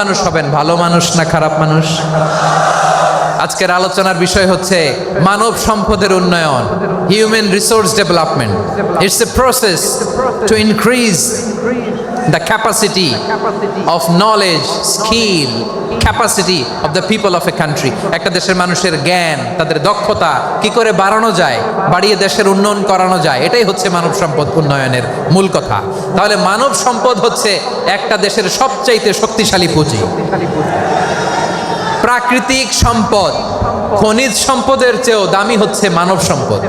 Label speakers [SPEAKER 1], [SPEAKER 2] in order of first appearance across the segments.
[SPEAKER 1] মানুষ হবেন, ভালো মানুষ না খারাপ মানুষ? আজকের আলোচনার বিষয় হচ্ছে মানব সম্পদের উন্নয়ন, human resource development. It's a process to increase the capacity of knowledge, skill, capacity of the people of a country. একটা দেশের মানুষের জ্ঞান, তাদের দক্ষতা কি করে বাড়ানো যায়, বাড়িয়ে দেশের উন্নয়ন করানো যায়, এটাই হচ্ছে মানব সম্পদ উন্নয়নের মূল কথা। তাহলে মানব সম্পদ হচ্ছে একটা দেশের সবচাইতে শক্তিশালী পুঁজি। প্রাকৃতিক সম্পদ, খনিজ সম্পদের চেয়েও দামি হচ্ছে মানব সম্পদ।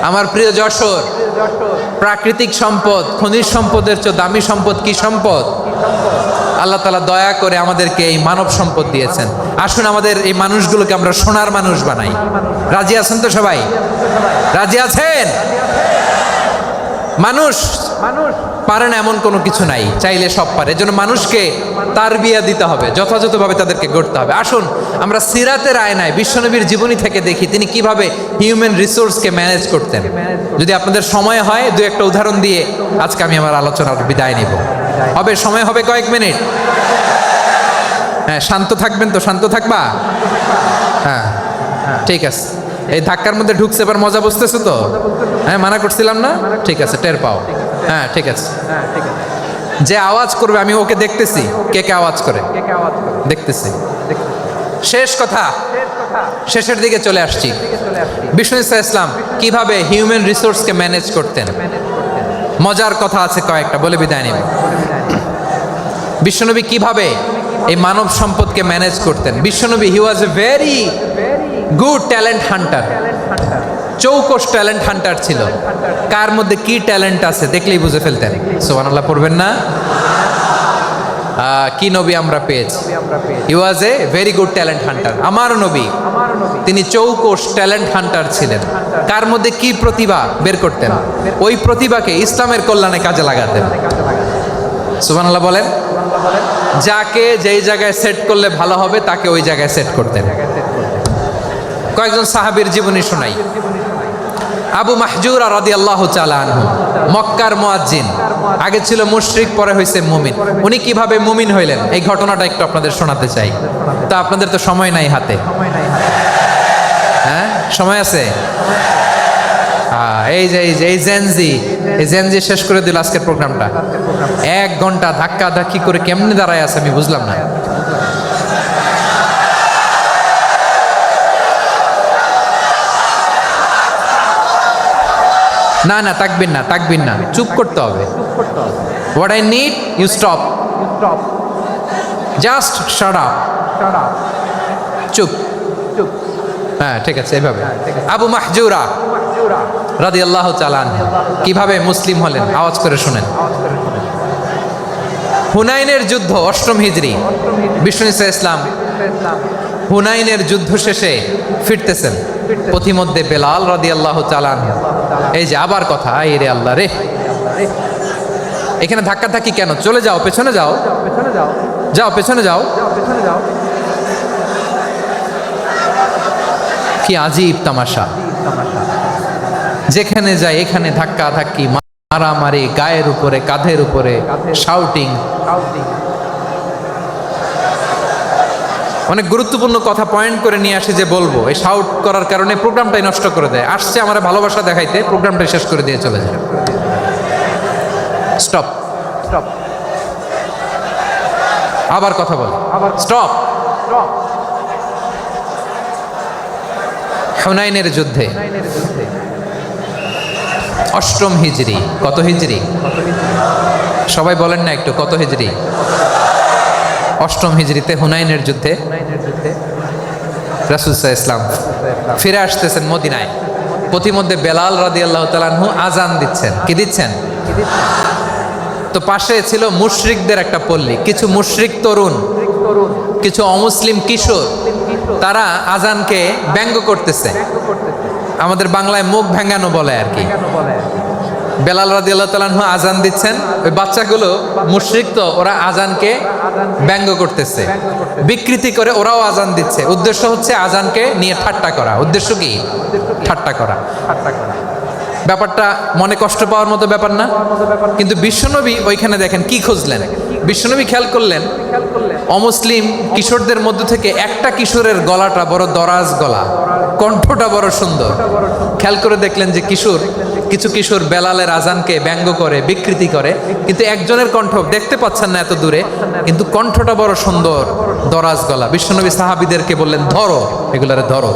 [SPEAKER 1] আমার প্রিয় যশোর, প্রাকৃতিক সম্পদ, খনিজ সম্পদের চেয়ে দামি সম্পদ কি সম্পদ? আল্লাহ তাআলা দয়া করে আমাদেরকে এই মানব সম্পদ দিয়েছেন। আসুন আমাদের এই মানুষগুলোকে আমরা সোনার মানুষ বানাই। রাজি আছেন তো সবাই? রাজি আছেন? মানুষ পারে না এমন কোনো কিছু নাই, চাইলে সব পারে। এজন্য মানুষকে তারবিয়া দিতে হবে, যথাযথভাবে তাদেরকে গড়তে হবে। আসুন আমরা সিরাতের আয়নায় বিশ্বনবীর জীবনী থেকে দেখি তিনি কিভাবে হিউম্যান রিসোর্সকে ম্যানেজ করতেন। যদি আপনাদের সময় হয় দু একটা উদাহরণ দিয়ে আজকে আমি আমার আলোচনার বিদায় নিব। হবে সময় হবে কয়েক মিনিট? হ্যাঁ, শান্ত থাকবেন তো? শান্ত থাকবা? হ্যাঁ ঠিক আছে। এই ধাক্কার মধ্যে ঢুকছে, এবার মজা বুঝতেছো তো? হ্যাঁ, মানা করছিলাম না? ঠিক আছে, টের পাও। হ্যাঁ ঠিক আছে। যে আওয়াজ করবে আমি ওকে দেখতেছি, কে কে আওয়াজ করে দেখতেছি। শেষ কথা, শেষের দিকে চলে আসছি। বিষ্ণু ইসলাম কিভাবে হিউম্যান রিসোর্সকে ম্যানেজ করতেন, মজার কথা আছে কয়েকটা, বলে বিদায় নিব। বিশ্বনবী কিভাবে এই মানব সম্পদকে ম্যানেজ করতেন? বিশ্বনবী he was a very good talent hunter, চৌকস ট্যালেন্ট হান্টার ছিল। কার মধ্যে কি ট্যালেন্ট আছে দেখলেই বুঝে ফেলতেন। সুবহানাল্লাহ পড়বেন না? কি নবী আমরা পেয়েছি! He was a very good talent hunter. আমার নবী তিনি চৌকস ট্যালেন্ট হান্টার ছিলেন। কার মধ্যে কি প্রতিভা বের করতেন, ওই প্রতিভাকে ইসলামের কল্যাণে কাজে লাগাতেন। সুবহানাল্লাহ বলেন। যাকে যেই জায়গায় সেট করলে ভালো হবে তাকে ওই জায়গায় সেট করতেন। কয়েকজন সাহাবীর জীবনী শোনাই। আবু মাহজুরা রাদিয়াল্লাহু তাআলা আনহু, মক্কার মুয়াজ্জিন, আগে ছিল মুশরিক, পরে হয়েছে মুমিন। উনি কিভাবে মুমিন হইলেন এই ঘটনাটা একটু আপনাদের শোনাতে চাই। তা আপনাদের তো সময় নাই হাতে। হ্যাঁ সময় আছে? এই জেনজি শেষ করে দিল আজকের প্রোগ্রামটা। 1 ঘন্টা ধাক্কা ধাক্কি করে কেমনে দাঁড়ায় আছে আমি বুঝলাম না। না না, তাকবির না, তাকবির না, চুপ করতে হবে। What I need you stop, just shut up, চুপ। হ্যাঁ ঠিক আছে, এভাবে। আবু মাহজুরা রাদিয়াল্লাহু তাআলা আনহু কিভাবে মুসলিম হলেন আওয়াজ করে শুনেন। হুনাইনের যুদ্ধ, 8ম হিজরি। বিষ্ণু ইসলাম হুনাইনের যুদ্ধ শেষে ফিরতেছেন, পথিমধ্যে বেলাল রাদিয়াল্লাহু তাআলা আনহু, এই যে আবার কথা, আই রে আল্লাহ রে, এখানে ধাক্কা ধাক্কি কেন? চলে যাও, পেছনে যাও, যাও পেছনে যাও। কি আজীব তামাশা! যেখানে যায় এখানে ধাক্কা ধাক্কি, মারামারি, গায়ের উপরে, কাঁধের উপরে, শাউটিং। অনেক গুরুত্বপূর্ণ কথা পয়েন্ট করে নিয়ে আসি যে বলবো, এই শাউট করার কারণে প্রোগ্রামটাই নষ্ট করে দেয়। আসছে আমার ভালোবাসা দেখাইতে, প্রোগ্রামটাই শেষ করে দিয়ে চলে যায়। স্টপ, স্টপ, আবার কথা বল, স্টপ। হুনাইনের যুদ্ধে 8ম হিজরি। কত হিজরি? সবাই বলেন না একটু, কত হিজরি? 8ম হিজরিতে হুনাইনের যুদ্ধে রাসূল সাল্লাল্লাহু আলাইহি ওয়াসাল্লাম ফিরে আসতেছেন মদিনায়। পথিমধ্যে বেলাল রাদিয়াল্লাহু তাআলা আনহু আজান দিচ্ছেন। কি দিচ্ছেন? তো পাশে ছিল মুশরিকদের একটা পল্লী, কিছু মুশরিক তরুণ, কিছু অমুসলিম কিশোর, তারা আজানকে ব্যঙ্গ করতেছে। আমাদের বাংলায় মুখ ভেঙ্গানো বলে আর কি। বেলাল রাদিয়াল্লাহু তাআলা আনহু আজান দিচ্ছেন, ওই বাচ্চাগুলো মুশরিক, তো ওরা আজানকে ব্যঙ্গ করতেছে, বিকৃতি করে ওরাও আজান দিচ্ছে। উদ্দেশ্য হচ্ছে আজানকে নিয়ে ঠাট্টা করা। উদ্দেশ্য কি? ঠাট্টা করা। ব্যাপারটা মনে কষ্ট পাওয়ার মতো ব্যাপার না? কিন্তু বিশ্বনবী ওইখানে দেখেন কি খুঁজলেন। বিশ্বনবী খেয়াল করলেন অমুসলিম কিশোরদের মধ্য থেকে একটা কিশোরের গলাটা বড় দরাজ গলা, কণ্ঠটা বড় সুন্দর। খেয়াল করে দেখলেন যে কিছু কিশোর বেলালের আজানকে ব্যঙ্গ করে, বিকৃতি করে, কিন্তু একজনের কণ্ঠ দেখতে পাচ্ছেন না এত দূরে, কিন্তু কণ্ঠটা বড় সুন্দর, দরাজ গলা। বিশ্বনবী সাহাবীদেরকে বললেন, ধরো এগুলারে, ধরো।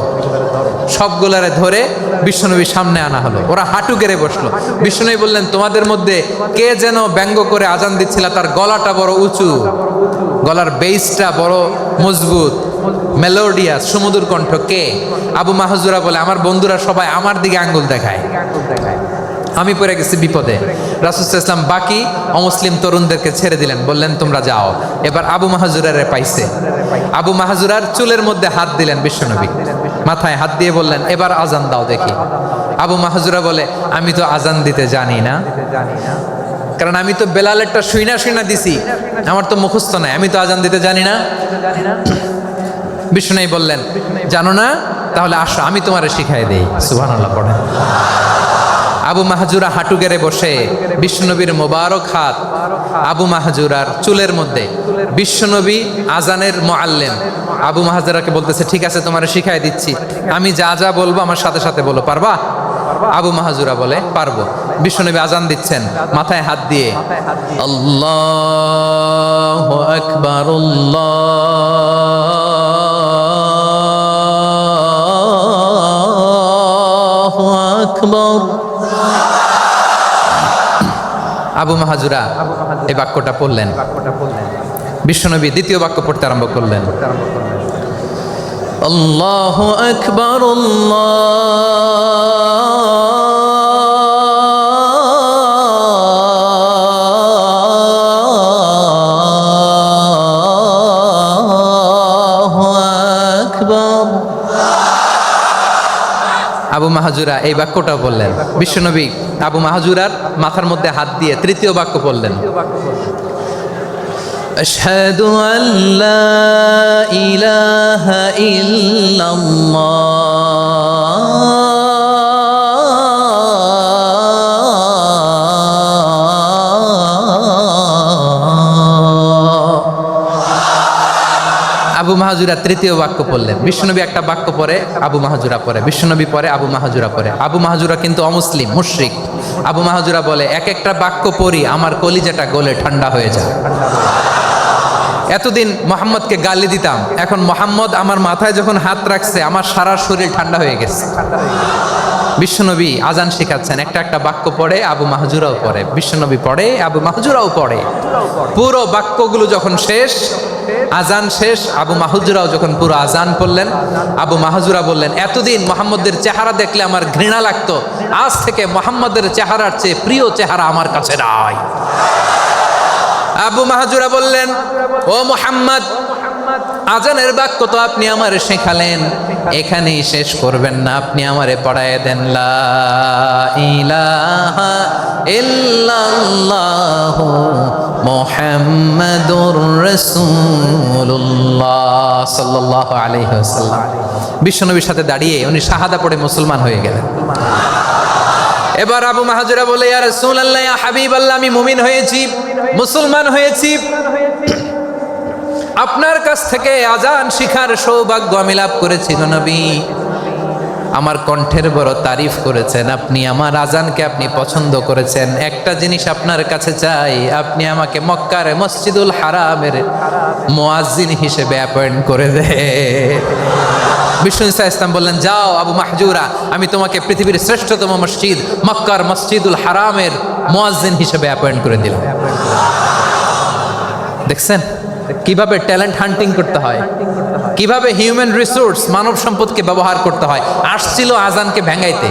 [SPEAKER 1] সবগুলারে ধরে বিশ্বনবীর সামনে আনা হলো। ওরা হাঁটু গেড়ে বসলো। বিশ্বনবী বললেন, তোমাদের মধ্যে কে যেন ব্যঙ্গ করে আজান দিচ্ছিল, তার গলাটা বড় উঁচু, গলার বেসটা বড় মজবুত, মেলোডিয়াস, সুমধুর কণ্ঠ, কে? আবু মাহজুরা বলে, আমার বন্ধুরা সবাই আমার দিকে আঙ্গুল দেখায়, আমি পড়ে গেছি বিপদে। রাসূল সাল্লাল্লাহু আলাইহি ওয়াসাল্লাম বাকি অমুসলিম তরুণদেরকে ছেড়ে দিলেন, বললেন তোমরা যাও। এবার আবু মাহজুরারে পাইছে। আবু মাহজুরার চুলের মধ্যে হাত দিলেন বিশ্বনবী, মাথায় হাত দিয়ে বললেন, এবার আজান দাও দেখি। আবু মাহজুরা বলে, আমি তো আজান দিতে জানি না, কারণ আমি তো বেলালেরটা শুইনা দিছি, আমার তো মুখস্থ নাই, আমি তো আজান দিতে জানি না। বিশ্বনবী বললেন, জানো না? তাহলে আসো, আমি তোমারে শিখাই দেই। সুবহানাল্লাহ পড়েন। আবু মাহজুরা হাঁটু গেড়ে বসে, বিশ্বনবীর মোবারক হাত আবু মাহজুরার চুলের মধ্যে। বিশ্বনবী আজানের মুআল্লিম আবু মাহজুরাকে বলতেছে, ঠিক আছে তোমারে শিখাই দিচ্ছি, আমি যা যা বলবো আমার সাথে সাথে বলো, পারবা? আবু মাহজুরা বলে, পারবো। বিশ্বনবী আজান দিচ্ছেন মাথায় হাত দিয়ে, আল্লাহু আকবার, আল্লাহু আকবার। আবু মাহজুরা এই বাক্যটা পড়লেন। বিশ্বনবী দ্বিতীয় বাক্য পড়তে আরম্ভ করলেন, আল্লাহু আকবার, আল্লাহু আকবার। আবু মাহজুরা এই বাক্যটা বললেন। বিশ্বনবী আবু মাহজুরার মাথার মধ্যে হাত দিয়ে তৃতীয় বাক্য বললেন, আশহাদু আল্লা ইলাহা ইল্লাল্লাহ। আবু মাহজুরা তৃতীয় বাক্য পড়লেন। বিশ্বনবী একটা বাক্য পরে আবু মাহজুরা পরে, বিশ্বনবী পরে আবু মাহজুরা পরে। আবু মাহজুরা কিন্তু অমুসলিম, মুশরিক। আবু মাহজুরা বলে, এক একটা বাক্য পড়ি আমার কলিজাটা গলে ঠান্ডা হয়ে যায়। এতদিন মোহাম্মদকে গালি দিতাম, এখন মোহাম্মদ আমার মাথায় যখন হাত রাখছে আমার সারা শরীর ঠান্ডা হয়ে গেছে। বিশ্বনবী আজান শেখাচ্ছেন, একটা একটা বাক্য পড়ে আবু মাহজুরাও পড়ে, বিশ্বনবী পড়ে, আবু মাহজুরাও পড়ে। পুরো বাক্যগুলো যখন শেষ, আজান শেষ, আবু মাহজুরাও যখন পুরো আজান পড়লেন, আবু মাহজুরা বললেন, এতদিন মোহাম্মদের চেহারা দেখলে আমার ঘৃণা লাগতো, আজ থেকে মোহাম্মদের চেহারার চেয়ে প্রিয় চেহারা আমার কাছে নাই। আবু মাহজুরা বললেন, ও মুহাম্মদ, আজানের বাক্য তো আপনি আমারে শেখালেন, এখানেই শেষ করবেন না, আপনি আমারে পড়ায় দেন, লা ইলাহা ইল্লাল্লাহু মুহাম্মাদুর রাসূলুল্লাহ সাল্লাল্লাহু আলাইহি ওয়াসাল্লাম। বিশ্বনবীর সাথে দাঁড়িয়ে উনি শাহাদা পড়ে মুসলমান হয়ে গেলেন। এবার আবু মাহজুরা বলে, ইয়া রাসূলুল্লাহ, ইয়া হাবিবাল্লাহ, আমি মুমিন হয়েছি, মুসলমান হয়েছি, আপনার কাছ থেকে আজান শিখার সৌভাগ্য আমি লাভ করেছি গো নবী। আমার কণ্ঠের বড় তারিফ করেছেন আপনি, আমার আজানকে আপনি পছন্দ করেছেন। একটা জিনিস আপনার কাছে চাই, আপনি আমাকে মক্কার মসজিদুল হারামের মুয়াজ্জিন হিসেবে অ্যাপয়েন্ট করে দে। বিষ্ণু ইসলাম বললেন, যাও আবু মাহজুরা, আমি তোমাকে পৃথিবীর শ্রেষ্ঠতম মসজিদ মক্কার মসজিদুল হারামের মুয়াজ্জিন হিসেবে অ্যাপয়েন্ট করে দিলাম। দেখছেন কিভাবে ট্যালেন্ট হান্টিং করতে হয়, কিভাবে হিউম্যান রিসোর্স মানব সম্পদকে ব্যবহার করতে হয়। আসছিল আজানকে ভেঙাইতে,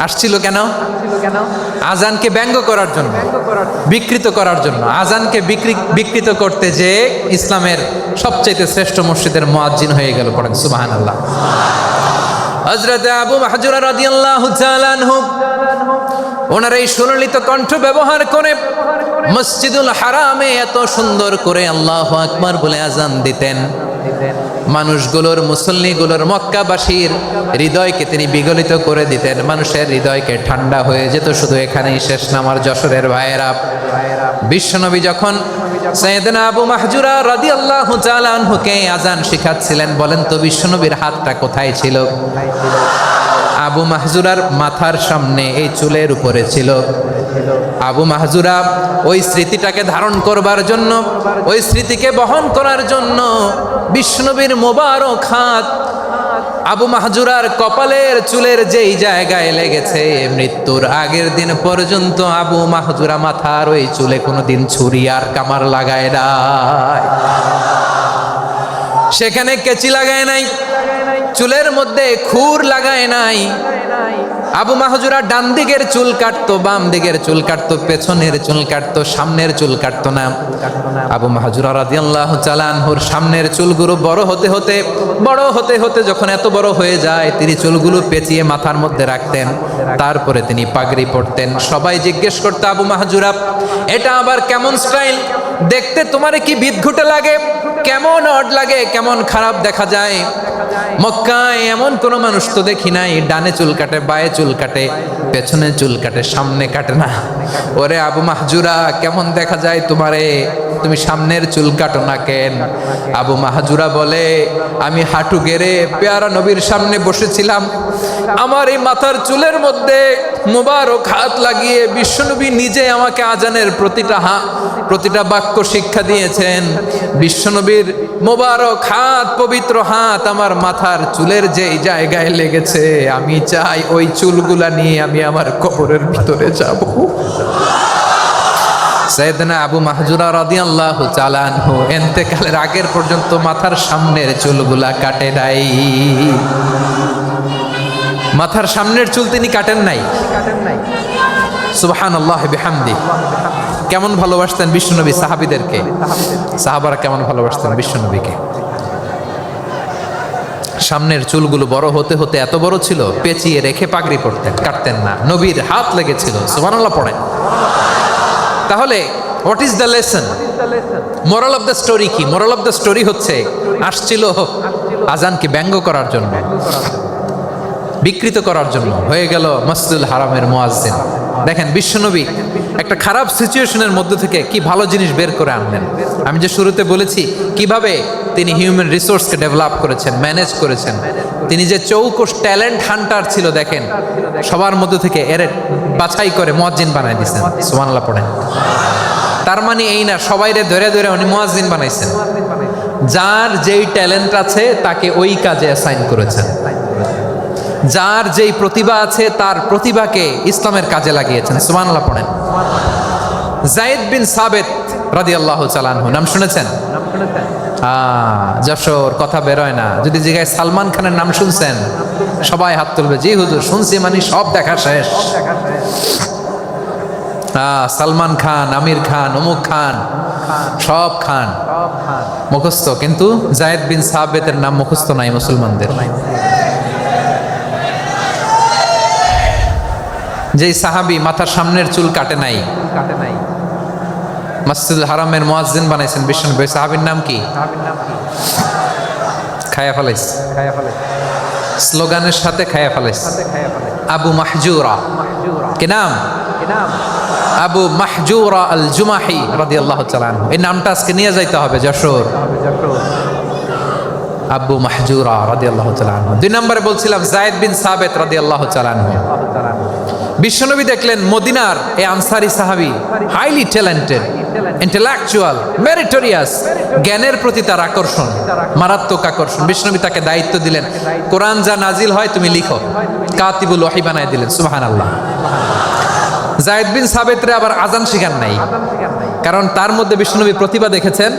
[SPEAKER 1] আসছিল কেন? আজানকে ব্যঙ্গ করার জন্য, বিকৃত করার জন্য। আজানকে বিকৃত করতে যে ইসলামের সবচেয়ে শ্রেষ্ঠ মসজিদের মুয়াজ্জিন হয়ে গেল। পড়েন সুবহানাল্লাহ। হযরত আবু মাহজুরা রাদিয়াল্লাহু তাআলা আনহু ওনার এই সুললিত কণ্ঠ ব্যবহার করে মসজিদুল হারামে এত সুন্দর করে আল্লাহু আকবার বলে আজান দিতেন। মানুষগুলোর, মুসল্লিগুলোর, মক্কাবাসীর হৃদয়কে তিনি বিগলিত করে দিতেন। মানুষের হৃদয়কে ঠান্ডা হয়ে যেত। শুধু এখানেই শেষ না আমার যশোরের ভাইয়েরা। বিশ্বনবী যখন সাইয়েদনা আবু মাহজুরা রাদিয়াল্লাহু তাআলা আনহুকে আযান শিখাচ্ছিলেন, বলেন তো বিশ্বনবীর হাতটা কোথায় ছিল? আবু মাহজুরার মাথার সামনে, এই চুলের উপরে ছিল। আবু মাহজুরা ওই স্মৃতিটাকে ধারণ করবার জন্য, ওই স্মৃতিকে বহন করার জন্য বিশ্বনবীর মোবারক হাত আবু মাহজুরার কপালের চুলের যেই জায়গায় লেগেছে, মৃত্যুর আগের দিন পর্যন্ত আবু মাহজুরা মাথার ওই চুলে কোনোদিন ছুরি আর কামার লাগায় নাই, সেখানে কেচি লাগায় নাই, চুলের মধ্যে খুর লাগায় নাই। আবু মাহজুরা ডান দিকের চুল কাটতো, বাম দিকের চুল কাটতো, পেছনের চুল কাটতো, সামনের চুল কাটতো না। আবু মাহজুরা রাদিয়াল্লাহু তাআলা আনহুর সামনের চুলগুলো বড় হতে হতে যখন এত বড় হয়ে যায়, তিনি চুলগুলো পেঁচিয়ে মাথার মধ্যে রাখতেন। তারপরে তিনি পাগড়ি পরতেন। সবাই জিজ্ঞেস করতো, আবু মাহজুরা এটা আবার কেমন স্টাইল? দেখতে তোমারে কি বিদঘুটে লাগে? কেমন অড লাগে? কেমন খারাপ দেখা যায়? মক্কায় এমন কোন মানুষ তো দেখি নাই ডানে চুল কাটে, বায়ে চুল কাটে, পেছনে চুল কাটে, সামনে কাটে না। ওরে আবু মাহজুরা, কেমন দেখা যায় তোমারে? তুমি সামনের চুল কাটো না কেন? আবু মাহজুরা বলে, আমি হাঁটু গেড়ে পেয়ারা নবীর সামনে বসেছিলাম, আমার এই মাথার চুলের মধ্যে মুবারক হাত লাগিয়ে বিশ্বনবী নিজে আমাকে আজানের প্রতিটা বাক্য শিক্ষা দিয়েছেন। বিশ্বনবীর মোবারক হাত, পবিত্র হাত আমার মাথার চুলের যেই জায়গায় লেগেছে, আমি চাই ওই চুলগুলা নিয়ে আমি আমার কবরের ভিতরে যাব। সাইয়েদনা আবু মাহজুরা রাদিয়াল্লাহু তাআলা আনহু ইন্তেকালের আগের পর্যন্ত মাথার সামনের চুলগুলা কাটে নাই। মাথার সামনের চুল তিনি কাটেন নাই। সুবহানাল্লাহ বিহামদি। কেমন ভালোবাসতেন বিশ্বনবী সাহাবীদেরকে, সাহাবারা কেমন ভালোবাসতেন বিশ্বনবীকে। সামনের চুলগুলো বড় হতে হতে এত বড় ছিল, পেঁচিয়ে রেখে পাগড়ি পরতেন, কাটতেন না। নবীর হাত লেগেছিল। সুবহানাল্লাহ পড়েন। তাহলে what is the lesson? Moral of the story কি? মোরাল অফ দ্য স্টোরি হচ্ছে, আসছিল আজানকে ব্যঙ্গ করার জন্য, বিকৃত করার জন্য, হয়ে গেল মসজিদুল হারামের মুয়াজ্জিন। দেখেন বিশ্বনবী একটা খারাপ সিচুয়েশনের মধ্যে থেকে কি ভালো জিনিস বের করে আনলেন। আমি যে শুরুতে বলেছি কিভাবে তিনি হিউম্যান রিসোর্সকে ডেভেলপ করেছেন, ম্যানেজ করেছেন। তিনি যে চৌকস ট্যালেন্ট হান্টার ছিল, দেখেন সবার মধ্যে থেকে এর বাছাই করে মুয়াজ্জিন বানাই দিয়েছেন। সুবহানাল্লাহ পড়েন। তার মানে এই না সবাইরে ধরে ধরে উনি মুয়াজ্জিন বানাইছেন। যার যেই ট্যালেন্ট আছে তাকে ওই কাজে অ্যাসাইন করেছেন। যার যেই প্রতিভা আছে তার প্রতিভাকে ইসলামের কাজে লাগিয়েছেন। সুবহানাল্লাহ পড়েন। যায়েদ বিন সাবিত রাদিয়াল্লাহু তাআলা আনহু নাম শুনেছেন? যশোর কথা বেরোয় না। যদি জিজ্ঞাসা সালমান খানের নাম শুনছেন, সবাই হাত তুলবে, জি হুজুর শুনছি, মানে সব দেখা শেষ। সালমান খান, আমির খান, অমুক খান, সব খান মুখস্থ, কিন্তু যায়েদ বিন সাবিতের নাম মুখস্থ নাই মুসলমানদের। যেই সাহাবী মাথার সামনের চুল কাটে নাই, মসজিদুল হারামের মুয়াজ্জিন বানাইছেন বিশ্বনবী, সাহাবীর নাম কি? খায়া ফেলাইস, স্লোগানের সাথে খায়া ফেলাইস। আবু মাহজুরা। কি নাম? আবু মাহজুরা আল জুমাহি রাদিয়াল্লাহু তাআলা আনহু। এই নামটা আজকে নিয়ে যাইতে হবে যশোর। আবু মাহজুরা রাদিয়াল্লাহু তাআলা আনহু। 2 নম্বরে বলছিলাম যায়েদ বিন সাবিত রাদিয়াল্লাহু তাআলা আনহু। বিশ্বনবী দেখলেন মদিনার এই আনসারী সাহাবী হাইলি ট্যালেন্টেড, ইন্টেলেকচুয়াল, মেরিটোরিয়াস, জ্ঞানের প্রতি তার আকর্ষণ, মারাত্মক আকর্ষণ। বিশ্বনবী তাকে দায়িত্ব দিলেন, কোরআন যা নাজিল হয় তুমি লিখো, কাতিবুল ওহী বানায় দিলেন। সুবহানাল্লাহ। যায়েদ বিন সাবিতরে আবার আজান শিখান নাই, কারণ তার মধ্যে বিশ্বনবী প্রতিভা দেখেছেন,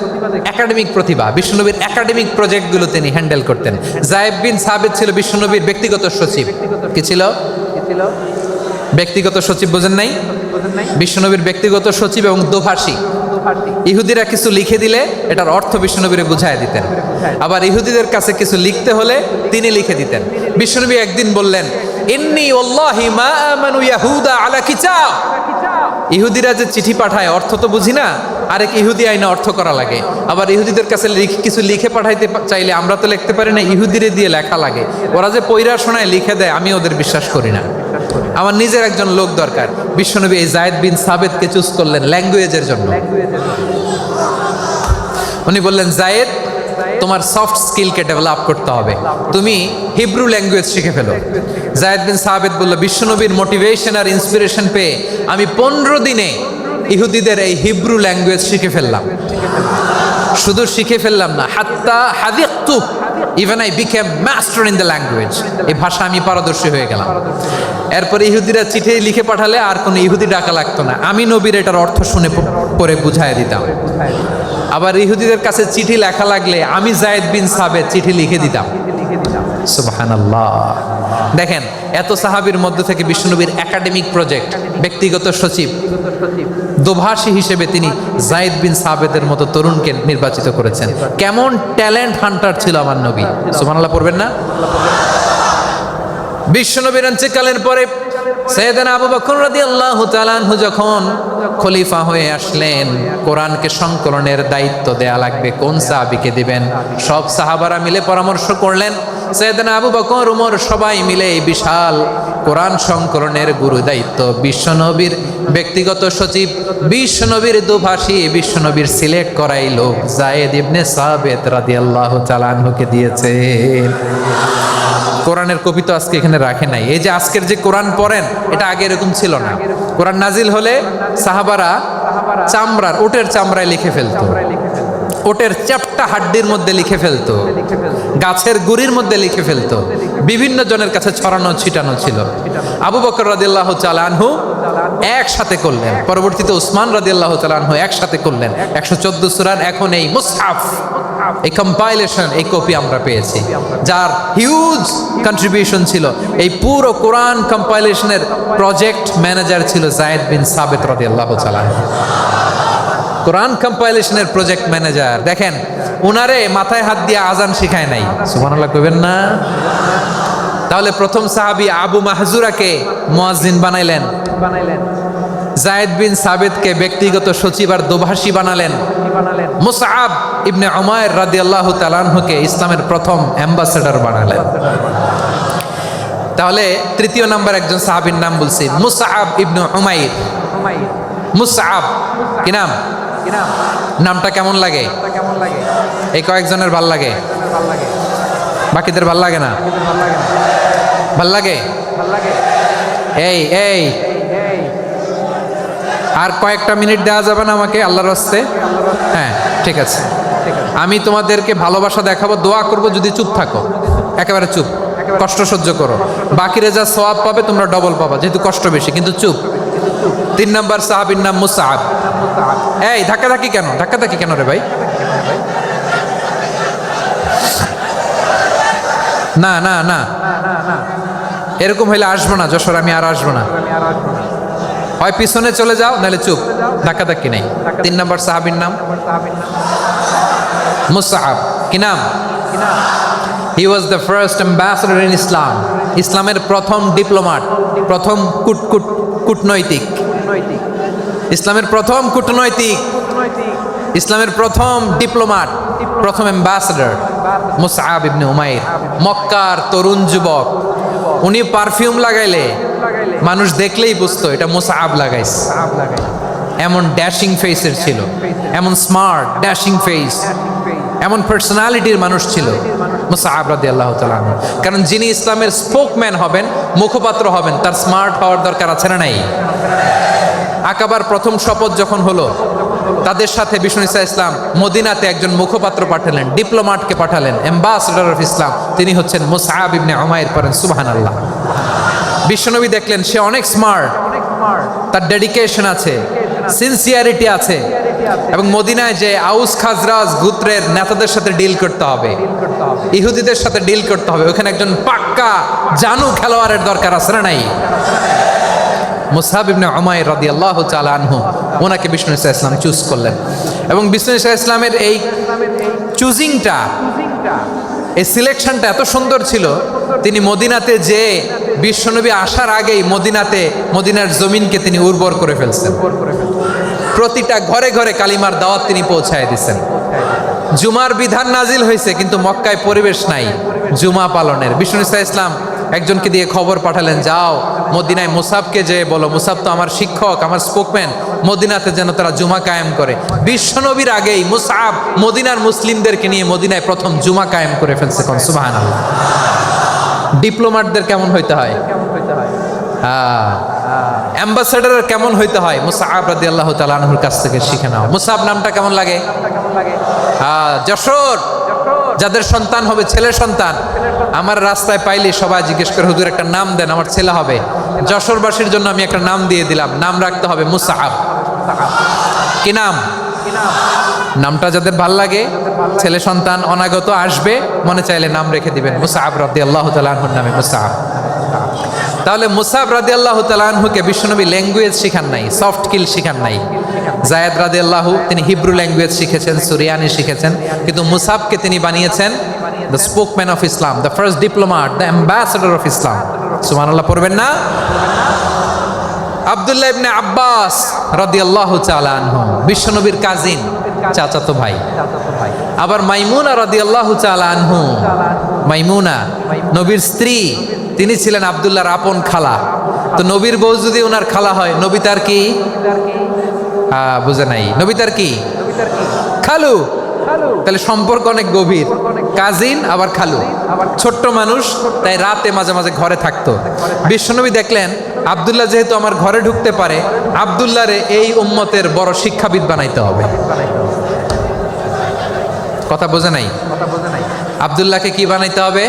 [SPEAKER 1] একাডেমিক প্রতিভা। বিশ্বনবীর একাডেমিক প্রজেক্টগুলো তিনি হ্যান্ডেল করতেন। যায়েদ বিন সাবিত ছিল বিশ্বনবীর ব্যক্তিগত সচিব। কি ছিল? ব্যক্তিগত সচিব। বোঝেন নাই? বিশ্বনবীর ব্যক্তিগত সচিব এবং দোভাষী। ইহুদিরা কিছু লিখে দিলে এটার অর্থ বিশ্বনবীরে বুঝায় দিতেন। আবার ইহুদিদের কাছে কিছু লিখতে হলে তিনি লিখে দিতেন। বিশ্বনবী একদিন বললেন, ইন্নী ওয়াল্লাহি মা আমানু ইয়াহুদা আলা কিতাব। ইহুদিরা যে চিঠি পাঠায় অর্থ তো বুঝি না, আরেক ইহুদি আইনে অর্থ করা লাগে। আবার ইহুদিদের কাছে কিছু লিখে পাঠাইতে চাইলে আমরা তো লিখতে পারি না, ইহুদিরে দিয়ে লেখা লাগে। ওরা যে পয়রা শোনায় লিখে দেয়, আমি ওদের বিশ্বাস করি না। আমার নিজের একজন লোক দরকার। বিশ্বনবী এই যায়েদ বিন সাবেতকে চুজ করলেন ল্যাঙ্গুয়েজের জন্য। উনি বললেন, যায়েদ, তোমার সফট স্কিলকে ডেভেলপ করতে হবে, তুমি হিব্রু ল্যাঙ্গুয়েজ শিখে ফেলো। যায়েদ বিন সাবেত বলল, বিশ্বনবীর মোটিভেশন আর ইন্সপিরেশন পেয়ে আমি 15 দিনে ইহুদিদের এই হিব্রু ল্যাঙ্গুয়েজ শিখে ফেললাম। শুধু শিখে ফেললাম না, হাত্তা হাদিকতু, even I became master in the language. এই ভাষা আমি পারদর্শী হয়ে গেলাম। এরপরে ইহুদিরা চিঠি লিখে পাঠালে আর কোনো ইহুদি ডাকা লাগতো না, আমি নবীর এটার অর্থ শুনে পরে বুঝাই দিতাম। আবার ইহুদিদের কাছে চিঠি লেখা লাগলে আমি যায়েদ বিন সাবেত চিঠি লিখে দিতাম। সুবহানাল্লাহ। দেখেন, এত সাহাবীর মধ্যে থেকে বিশ্বনবীর একাডেমিক প্রজেক্ট, ব্যক্তিগত সচিব, দোভাষী হিসেবে তিনি যায়েদ বিন সাবেতের মতো তরুণকে নির্বাচিত করেছেন। কেমন ট্যালেন্ট হান্টার ছিল আমার নবী! সুবহানাল্লাহ পড়বেন না? বিশ্বনবীর ইন্তেকালের পরে সাইয়েদনা আবু বকর রাদিয়াল্লাহু তাআলা আনহু যখন খলিফা হয়ে আসলেন, কোরআনকে সংকলনের দায়িত্ব দেয়া লাগবে, কোন সাহাবীকে দিবেন? সব সাহাবারা মিলে পরামর্শ করলেন। সাইয়েদনা আবু বকর, ওমর সবাই মিলে এই বিশাল কোরআন সংকলনের গুরু দায়িত্ব বিশ্বনবীর ব্যক্তিগত সচিব, বিশ্বনবীর দুভাষী, বিশ্বনবীর সিলেক্ট করাই লোক যায়েদ ইবনে সাবেত রাদিয়াল্লাহু তাআলা আনহুকে দিয়েছে। কোরআনের কপি তো আজকে এখানে রাখে নাই। এই যে আজকের যে কোরআন পড়েন, এটা আগে এরকম ছিল না। কোরআন নাজিল হলে সাহাবারা চামড়ার, ওটের চামড়ায় লিখে ফেলতো, ওটের চ্যাপ্টা হাড্ডির মধ্যে লিখে ফেলতো, গাছের গুড়ির মধ্যে লিখে ফেলতো। বিভিন্ন জনের কাছে ছড়ানো ছিটানো ছিল। আবু বকর রাদিয়াল্লাহু তাআলা আনহু একসাথে করলেন, পরবর্তীতে উসমান রাদিয়াল্লাহু তাআলা আনহু একসাথে করলেন। 114 সূরার এখন এই মুসহাফ, এই কম্পাইলেশন, এই কপি আমরা পেয়েছি, যার হিউজ কন্ট্রিবিউশন ছিল। এই পুরো কোরআন কম্পাইলেশনের প্রজেক্ট ম্যানেজার ছিল যায়েদ বিন সাবেত রাদিয়াল্লাহু তাআলা। কোরআন কম্পাইলেশনের প্রজেক্ট ম্যানেজার। দেখেন, উনারে মাথায় হাত দিয়ে আজান শিখায় নাই। সুবহানাল্লাহ কইবেন না? তাহলে প্রথম সাহাবী আবু মাহজুরাকে মুয়াজ্জিন বানাইলেন, যায়েদ বিন সাবেতকে ব্যক্তিগত সচিব আর দোভাষী বানালেন, মুসআব ইবনে উমাইর রাদিয়াল্লাহু তাআলা আনহুকে ইসলামের প্রথম অ্যাম্বাসেডর বানালেন। তাহলে তৃতীয় নাম্বার একজন সাহাবীর নাম বলছি, মুসআব ইবনে উমাইর। মুসআব কি নাম? নামটা কেমন লাগে? এই কয়েকজনের ভাল লাগে, বাকিদের ভাল লাগে না? ভাল লাগে? এই এই আর কয়েকটা মিনিট দেওয়া যাবে না আমাকে আল্লাহর রাস্তে? হ্যাঁ, ঠিক আছে। আমি তোমাদেরকে ভালোবাসা দেখাবো, দোয়া করব যদি চুপ থাকো, একেবারে চুপ, কষ্ট সহ্য করো। বাকিরা যা সওয়াব পাবে তোমরা ডবল পাবা, যেহেতু কষ্ট বেশি, কিন্তু চুপ। 3 নাম্বার সাহাবীর নাম মুসআব। এই ধাক্কাধাক্কি কেন? ধাক্কাধাক্কি কেন রে ভাই? না না না, এরকম হইলে আসবো না যশোর, আমি আর আসবো না। হয় পিছনে চলে যাও, নাহলে চুপ, ধাক্কাধাক্কি নেই। 3 নাম্বার সাহাবীর নাম মুসআব। কি নাম? He was the first ambassador in Islam. ইসলামের প্রথম ডিপ্লোম্যাট, প্রথম কূটনৈতিক, ইসলামের প্রথম কূটনৈতিক, ইসলামের প্রথম ডিপ্লোম্যাট, প্রথম অ্যাম্বাসেডর মুসআব ইবনে উমাইর। মক্কার তরুণ যুবক, উনি পারফিউম লাগাইলে মানুষ দেখলেই বুঝতো এটা মুসআব লাগাইছে। এমন ড্যাশিং ফেসের ছিল, এমন স্মার্ট ড্যাশিং ফেস, এমন পার্সোনালিটির মানুষ ছিল মুসআব রাদিয়াল্লাহু তাআলা। কারণ যিনি ইসলামের স্পোকম্যান হবেন, মুখপাত্র হবেন, তার স্মার্ট হওয়ার দরকার আছে না নাই? আকাবার প্রথম শপথ যখন হলো, তাদের সাথে বিষ্ণু ঈসা ইসলাম মদিনাতে একজন মুখপাত্র পাঠালেন, ডিপ্লোম্যাটকে পাঠালেন, অ্যাম্বাসেডর অফ ইসলাম। তিনি হচ্ছেন মুসআব ইবনে উমাইর। পড়েন সুবহানাল্লাহ। বিশ্বনবী দেখলেন সে অনেক স্মার্ট, তার ডেডিকেশন আছে, সিনসিয়ারিটি আছে, এবং মদিনায় যে আউস খাজরাজ গোত্রের নেতাদের সাথে ডিল করতে হবে, ইহুদিদের সাথে ডিল করতে হবে, ওখানে একজন পাক্কা জানু খেলোয়াড়ের দরকার আছে না নাই? মুসআব ইবনে উমাইর রাদিয়াল্লাহু তাআলা আনহু, ওনাকে বিষ্ণু ঈসা ইসলাম চুজ করলেন। এবং বিষ্ণু ঈসা ইসলামের এই চুজিংটা, এই সিলেকশনটা এত সুন্দর ছিল, তিনি মদিনাতে যে বিশ্বনবী আসার আগেই মদিনার জমিনকে তিনি উর্বর করে ফেলছেন। প্রতিটা ঘরে ঘরে কালিমার দাওয়াত তিনি পৌঁছায় দিচ্ছেন। জুমার বিধান নাজিল হয়েছে, কিন্তু মক্কায় পরিবেশ নাই জুমা পালনের। বিষ্ণু ইসলাম একজনকে দিয়ে খবর পাঠালেন, যাও মদিনায় মুসাবকে যে বলো, মুসাব তো আমার শিক্ষক, আমার স্পোকম্যান, মদিনাতে যেন তারা জুমা কায়েম করে। বিশ্বনবীর আগেই মুসাব মদিনার মুসলিমদেরকে নিয়ে মদিনায় প্রথম জুমা কায়েম করে ফেলছে। কোন সুবহানাল্লাহ। ডিপ্লোম্যাটদের কেমন হইতে হয়, অ্যাম্বাসেডারের কেমন হইতে হয়, মুসাব রাদিয়াল্লাহু তাআলা আনহুর কাছ থেকে শিখে নাও। মুসাব নামটা কেমন লাগে? যশোর, যাদের সন্তান হবে, ছেলে সন্তান, আমার রাস্তায় পাইলে সবাই জিজ্ঞেস করে, হুজুর একটা নাম দেন, আমার ছেলে হবে। যশোরবাসীর জন্য আমি একটা নাম দিয়ে দিলাম, নাম রাখতে হবে মুসাব। কি নাম? নামটা যাদের ভাল লাগে, ছেলে সন্তান অনাগত আসবে, মনে চাইলে নাম রেখে দিবেন মুসাব রাদিয়াল্লাহু তাআলা আনহুর নামে মুসাব। তাহলে মুসাব রাদিয়াল্লাহু তাআলা আনহুকে বিশ্বনবী ল্যাঙ্গুয়েজ শিখান নাই, সফট স্কিল শিখান নাই। জায়েদ রাদিয়াল্লাহু তিনি হিব্রু ল্যাঙ্গুয়েজ শিখেছেন, সুরিয়ানি শিখেছেন, কিন্তু মুসাবকে তিনি বানিয়েছেন the spokesman of Islam, the first diplomat, the ambassador of Islam. সুবহানাল্লাহ পড়বেন না? আব্দুল্লাহ ইবনে আব্বাস রাদিয়াল্লাহু তাআলা আনহু বিশ্বনবীর কাজিন, চাচাতো ভাই। আবার মাইমুনা রাদিয়াল্লাহু তাআলা আনহু, মাইমুনা নবীর স্ত্রী, তিনি ছিলেন আব্দুল্লাহর আপন খালা। তো নবীর বউ যদি ওনার খালা হয়, নবী তার কি? বুঝে নাই, নবী তার কি? খালু। তাহলে সম্পর্ক অনেক গভীর, কাজিন আবার খালু। ছোট্ট মানুষ, তাই রাতে মাঝে মাঝে ঘরে থাকতো। বিশ্বনবী দেখলেন আব্দুল্লাহ যেহেতু আমার ঘরে ঢুকতে পারে, আব্দুল্লাহরে এই উম্মতের বড় শিক্ষাবিদ বানাইতে হবে। কথা বোঝে নাই? আব্দুল্লাহকে কি বানাইতে হবে?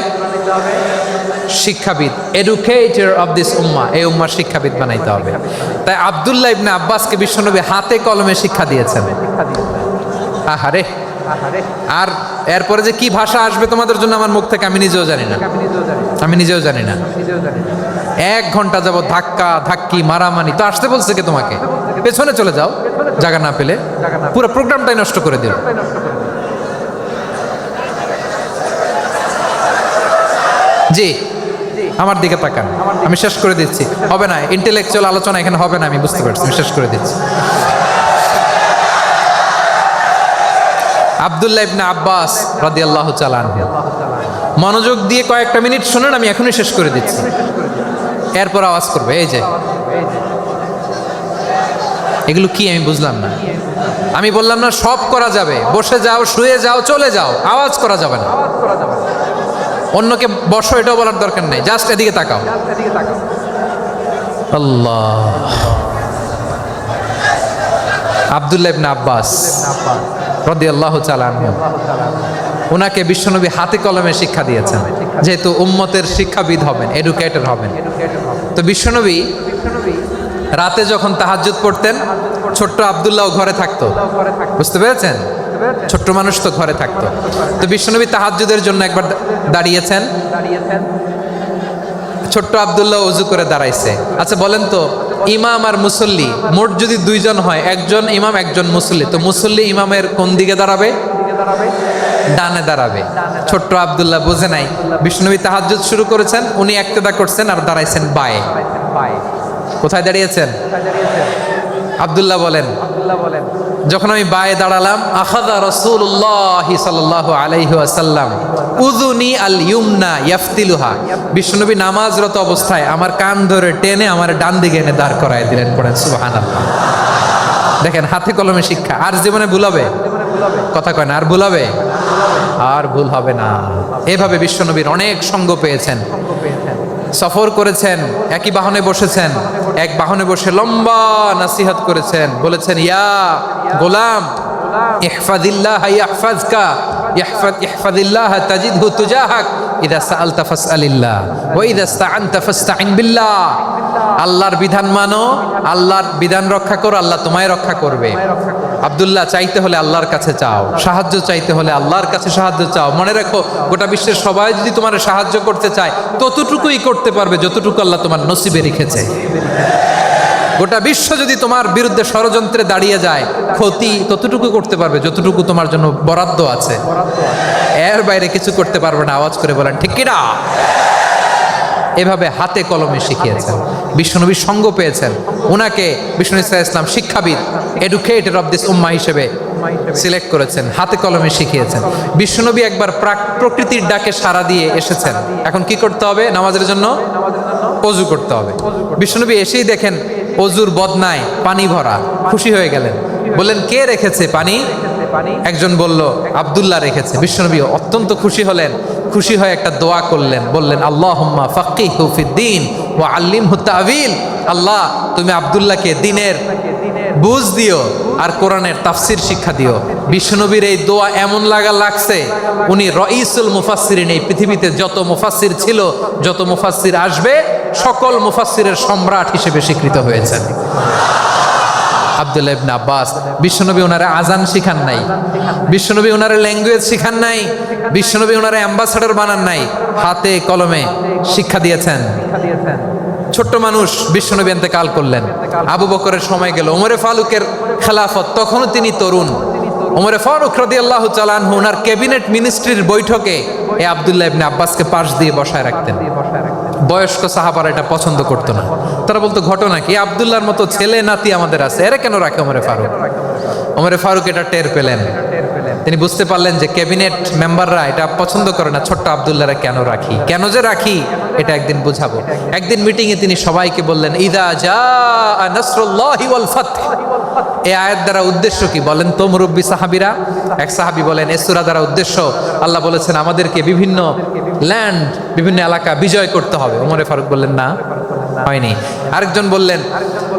[SPEAKER 1] শিক্ষাবিদ, এডুকেটর অফ দিস উম্মাহ, এই উম্মার শিক্ষাবিদ বানাইতে হবে। তাই আব্দুল্লাহ ইবনে আব্বাসকে বিশ্বনবী হাতে কলমে শিক্ষা দিয়েছেন। আহারে, আর এরপরে যে কি ভাষা আসবে তোমাদের জন্য আমার মুখ থেকে আমি নিজেও জানি না, আমি নিজেও জানি না। 1 ঘন্টা যাবত ধাক্কা ধাক্কি মারামারি। তো আসতে বলছে কে তোমাকে? পেছনে চলে যাও, জায়গা না পেলে। পুরো প্রোগ্রামটাই নষ্ট করে দিল। জি, আমার দিকে তাকান, আমি শেষ করে দিচ্ছি। হবে না, ইন্টেলেকচুয়াল আলোচনা এখানে হবে না, আমি বুঝতে পারছি, আমি শেষ করে দিচ্ছি। আব্দুল্লাহ ইবনে আব্বাস রাদিয়াল্লাহু তাআলা আনহু, মনোযোগ দিয়ে কয়েকটা মিনিট শুনুন, আমি এখনই শেষ করে দিচ্ছি, এরপর আওয়াজ করবে। এই যে এগুলো কি আমি বুঝলাম না। আমি বললাম না সব করা যাবে, বসে যাও, শুয়ে যাও, চলে যাও, আওয়াজ করা যাবে না। অন্যকে বসো এটাও বলার দরকার নেই, জাস্ট এদিকে তাকাও। আল্লাহ। আব্দুল্লাহ ইবনে আব্বাস রাদিয়াল্লাহু তাআলা আনহু, ওনাকে বিশ্বনবী হাতে কলমে শিক্ষা দিয়েছেন, যেহেতু উম্মতের শিক্ষাবিদ হবেন, এডুকেটর হবেন। তো বিশ্বনবী রাতে যখন তাহাজ্জুদ পড়তেন, ছোট্ট আব্দুল্লাহ ঘরে থাকতো। বুঝতে পেরেছেন? ছোট্ট মানুষ তো ঘরে থাকতো। তো বিশ্বনবী তাহাজ্জুদের জন্য একবার দাঁড়িয়েছেন, ছোট্ট আব্দুল্লাহ ওযু করে দাঁড়াইছে। আচ্ছা বলেন তো, ইমাম আর মুসল্লি মোট যদি 2 জন হয়, একজন ইমাম একজন মুসল্লি, তো মুসল্লি ইমামের কোন দিকে দাঁড়াবে? ডানে দাঁড়াবে। ছোট্ট আব্দুল্লাহ বুঝে নাই, বিশ্বনবী তাহাজ্জুদ শুরু করেছেন, উনি ইক্তেদা করছেন আর দাঁড়াইছেন বায়ে। কোথায় দাঁড়িয়েছেন? আব্দুল্লাহ বলেন, যখন আমি বায়ে দাঁড়ালাম, আখাযা রাসূলুল্লাহ সাল্লাল্লাহু আলাইহি ওয়াসাল্লাম উযুনি আল ইউমনা ইয়াফতিলুহা, বিশ্বনবী নামাজরত অবস্থায় আমার কান ধরে টেনে আমার ডান দিকে এনে দাঁড় করায় দিলেন। পড়েন সুবহানাল্লাহ। দেখেন, হাতে কলমে শিক্ষা। আর জীবনে ভুল হবে? কথা কয় না, আর ভুল হবে? আর ভুল হবে না। এভাবে বিশ্বনবীর অনেক সঙ্গ পেয়েছেন, সফর করেছেন, একই বাহনে বসেছেন, এক বাহনে বসে লম্বা নসিহত করেছেন, বলেছেন, ইয়া গোলাম ইহফাজিল্লাহ ইয়াহফাজকা, ইহফাজিল্লাহ তাজিদহু তুজাহাক, ইযা সাআলতা ফাসআলিল্লাহ ওয়া ইযা ইসতাআনতা ফাসতাইন বিল্লাহ। আল্লাহর বিধান মানো, আল্লাহর বিধান রক্ষা করো, আল্লাহ তোমায় রক্ষা করবে। আব্দুল্লাহ, চাইতে হলে আল্লাহর কাছে চাও, সাহায্য চাইতে হলে আল্লাহর কাছে সাহায্য চাও। মনে রাখো, গোটা বিশ্বের সবাই যদি তোমার সাহায্য করতে চায়, ততটুকুই করতে পারবে যতটুকু আল্লাহ তোমার নসিবে রেখেছে। গোটা বিশ্ব যদি তোমার বিরুদ্ধে ষড়যন্ত্রে দাঁড়িয়ে যায়, ক্ষতি ততটুকু করতে পারবে যতটুকু তোমার জন্য বরাদ্দ আছে, এর বাইরে কিছু করতে পারবে না। আওয়াজ করে বলেন ঠিক কিনা? এভাবে হাতে কলমে শিখিয়েছেন। বিশ্বনবীর সঙ্গ পেয়েছেন, ওনাকে বিষ্ণু ইসলাম শিক্ষাবিদ, এডুকেটর অফ দিস উম্মাহ হিসেবে সিলেক্ট করেছেন, হাতে কলমে শিখিয়েছেন। বিশ্বনবী একবার প্রকৃতির ডাকে সাড়া দিয়ে এসেছেন, এখন কি করতে হবে? নামাজের জন্য অজু করতে হবে। বিশ্বনবী এসেই দেখেন অজুর বদনায় পানি ভরা, খুশি হয়ে গেলেন, বললেন কে রেখেছে পানি? একজন বলল আব্দুল্লাহ রেখেছে। বিশ্বনবী অত্যন্ত খুশি হলেন, খুশি হয়ে একটা দোয়া করলেন, বললেন আল্লাহুম্মা ফাক্কিহু ফিদ্দীন ওয়া আল্লিমহু তা'ওয়ীল। আল্লাহ তুমি আব্দুল্লাহকে দ্বীনের বুঝ দিও আর কোরআনের তাফসির শিক্ষা দিও। বিশ্বনবীর এই দোয়া এমন লাগছে, উনি রাইসুল মুফাসসিরিন, এই পৃথিবীতে যত মুফাসসির ছিল, যত মুফাসসির আসবে, সকল মুফাসসিরের সম্রাট হিসেবে স্বীকৃত হয়েছেন আব্দুল্লাহ ইবনে আব্বাস। বিশ্বনবী ওনারে আজান শিখান নাই, বিশ্বনবী ওনারে ল্যাঙ্গুয়েজ শিখান নাই, বিশ্বনবী ওনারে অ্যাম্বাসাডর বানান নাই, হাতে কলমে শিক্ষা দিয়েছেন। ছোট্ট মানুষ, বিশ্বনবী ইন্তেকাল করলেন, আবু বকরের সময় গেল, ওমরে ফারুকের খেলাফত, তখনও তিনি তরুণ। ওমরে ফারুক রাদিয়াল্লাহু তাআলা আনহু ওনার ক্যাবিনেট মিনিস্ট্রির বৈঠকে এই আব্দুল্লাহ ইবনে আব্বাসকে পাশ দিয়ে বসায় রাখতেন। বয়স্ক সাহাবারা এটা পছন্দ করতো না, তারা বলতো ঘটনা কি, আব্দুল্লাহর মতো ছেলে নাতি আমাদের আছে, এরা কেন রাখে ওমরে ফারুক? ওমরে ফারুক এটা টের পেলেন, তিনি বুঝতে পারলেন যে ক্যাবিনেট মেম্বাররা এটা পছন্দ করে না, ছোট্ট আব্দুল্লাহরা কেন রাখি, কেন যে রাখি এটা একদিন বুঝাবো। একদিন মিটিংয়ে তিনি সবাইকে বললেন ইদা জাআ নাসরুল্লাহি ওয়াল ফাতহ। এই আয়াত দ্বারা উদ্দেশ্য কি বলেন তো মুরব্বী সাহাবীরা? এক সাহাবী বলেন এই সূরা দ্বারা উদ্দেশ্য, আল্লাহ বলেছেন আমাদেরকে বিভিন্ন ল্যান্ড, বিভিন্ন এলাকা বিজয় করতে হবে। ওমরে ফারুক বললেন না, হয়নি। আরেকজন বললেন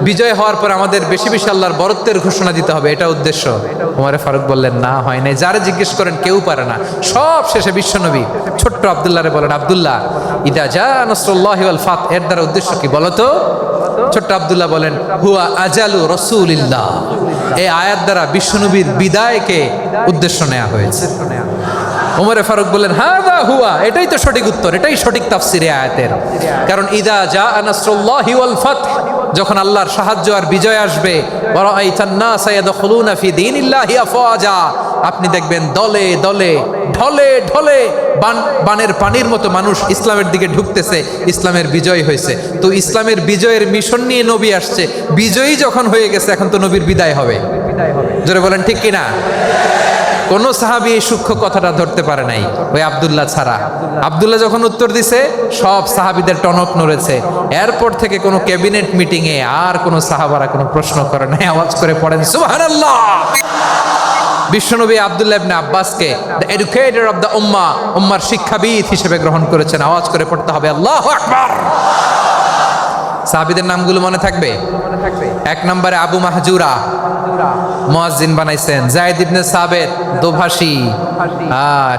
[SPEAKER 1] বিজয় হওয়ার পর আমাদের বেশি বেশি আল্লাহর বরত্বের ঘোষণা দিতে হবে, এটা উদ্দেশ্য। ওমরে ফারুক বললেন না, হয় নাই। যারা জিজ্ঞেস করেন কেউ পারে না। সব শেষে বিশ্বনবী ছোট্ট আব্দুল্লাহরে বলেন আব্দুল্লাহ ইদা জা নাসরুল্লাহি ওয়াল ফাত, এর দ্বারা উদ্দেশ্য কি বলো তো? ছোট্ট আব্দুল্লাহ বলেন হুয়া আজালু রাসূলিল্লাহ। এই আয়াত দ্বারা বিশ্বনবীর বিদায়কে উদ্দেশ্য নেওয়া হয়েছে। ওমরে ফারুক বললেন হাযা হুয়া, এটাই তো সঠিক উত্তর, এটাই সঠিক তাফসীর এই আয়াতের। কারণ ইদা জা নাসরুল্লাহি ওয়াল ফাত, যখন আল্লাহর সাহায্য আর বিজয় আসবে, ওয়া রাআইতান নাসা ইয়াদখুলুনা ফি দীনিল্লাহি আফওয়াজা, আপনি দেখবেন দলে দলে ঢলে ঢলে বানের পানির মতো মানুষ ইসলামের দিকে ঢুকতেছে, ইসলামের বিজয় হয়েছে। তো ইসলামের বিজয়ের মিশন নিয়ে নবী আসছে, বিজয়ী যখন হয়ে গেছে এখন তো নবীর বিদায় হবে। জোরে বলেন ঠিক কিনা? কোন সাহাবী এই সূক্ষ্ম কথাটা ধরতে পারে নাই, ওই আব্দুল্লাহ ছাড়া। আব্দুল্লাহ যখন উত্তর দিছে সব সাহাবীদের টনক নড়েছে। এরপর থেকে কোনো ক্যাবিনেট মিটিংয়ে আর কোনো সাহাবারা কোনো প্রশ্ন করে নাই, আওয়াজ করে পড়েন সুবহানাল্লাহ। বিশ্বনবী আব্দুল্লাহ ইবনে আব্বাসকে দ্য এডুকেটর অফ দ্য উম্মাহ, উম্মার শিক্ষাবিদ হিসেবে গ্রহণ করেছেন। আওয়াজ করে পড়তে হবে আল্লাহু আকবার। সাহাবীদের নামগুলো মনে থাকবে? এক নম্বরে আবু মাহজুরা, মুয়াজ্জিন বানাইছেন। যায়েদ ইবনে সাবিত, দোভাষী,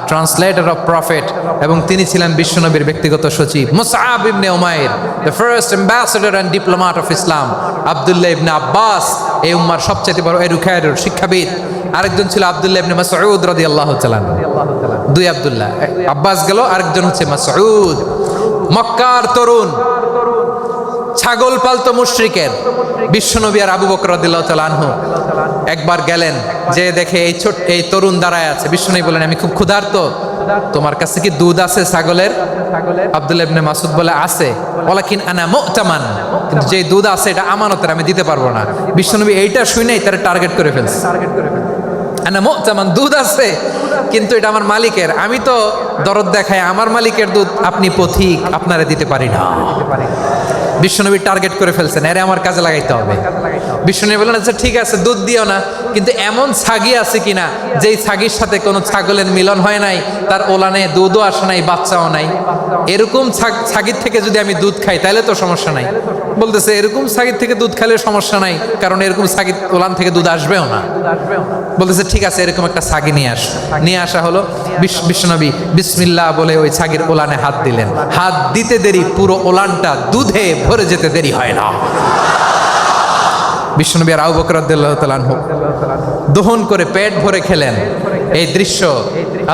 [SPEAKER 1] ট্রান্সলেটর অফ প্রফেট, এবং তিনি ছিলেন বিশ্বনবীর ব্যক্তিগত সচিব। Musab ibn Umair, the first ambassador and diplomat of Islam. Abdullah ibn Abbas, এই উম্মার সবচেয়ে বড় এডুকেটর, শিক্ষাবিদ। আরেকজন ছিল আব্দুল্লাহ ইবনে মাসউদ রাদিয়াল্লাহু তাআলা। দুই আব্দুল্লাহ, আব্বাস গেল, আরেকজন হচ্ছে মাসউদ। মক্কার তরুণ, ছাগল পালতো মুশরিকের। বিশ্বনবী আর আবু বকর রাদিয়াল্লাহু তাআলা আনহু একবার গেলেন, যে দেখে এই তরুণ দাঁড়ায় আছে। বিশ্বনবী বলেন আমি খুব ক্ষুধার্ত, তোমার কাছে কি দুধ আছে ছাগলের? আব্দুল্লাহ ইবনে মাসউদ বলে আছে। ওয়ালাকিন আনা মু'তামান, কিন্তু যে দুধ আছে এটা আমানতের, আমি দিতে পারবো না। বিশ্বনবী এইটা শুনেই তার টার্গেট করে ফেলছে। আনা মু'তামান, দুধ আছে কিন্তু এটা আমার মালিকের, আমি তো দরদ দেখাই, আমার মালিকের দুধ আপনি পথিক, আপনারে দিতে পারি না। বিশ্বনবী টার্গেট করে ফেলছেন, এরে আমার কাজে লাগাইতে হবে। বিশ্বনবী বললেন আচ্ছা ঠিক আছে, দুধ দিও না, কিন্তু এমন ছাগি আছে কিনা যেই ছাগির সাথে কোনো ছাগলের মিলন হয় নাই, তার ওলানে দুধও আসে নাই, বাচ্চাও নাই, এরকম ছাগির থেকে যদি আমি দুধ খাই তাহলে তো সমস্যা নাই। বলতেছে এরকম ছাগির থেকে দুধ খাইলে সমস্যা নাই, কারণ এরকম ছাগির ওলান থেকে দুধ আসবেও না। বলতেছে ঠিক আছে, এরকম একটা ছাগি নিয়ে আসা হলো। বিশ্বনবী বিসমিল্লাহ বলে ওই ছাগির ওলানে হাত দিলেন। হাত দিতে দেরি, পুরো ওলানটা দুধে ভরে যেতে দেরি হয় না। বিশ্বনবী আর আবু বকর রাদিয়াল্লাহু তাআলা আনহু দহন করে পেট ভরে খেলেন। এই দৃশ্য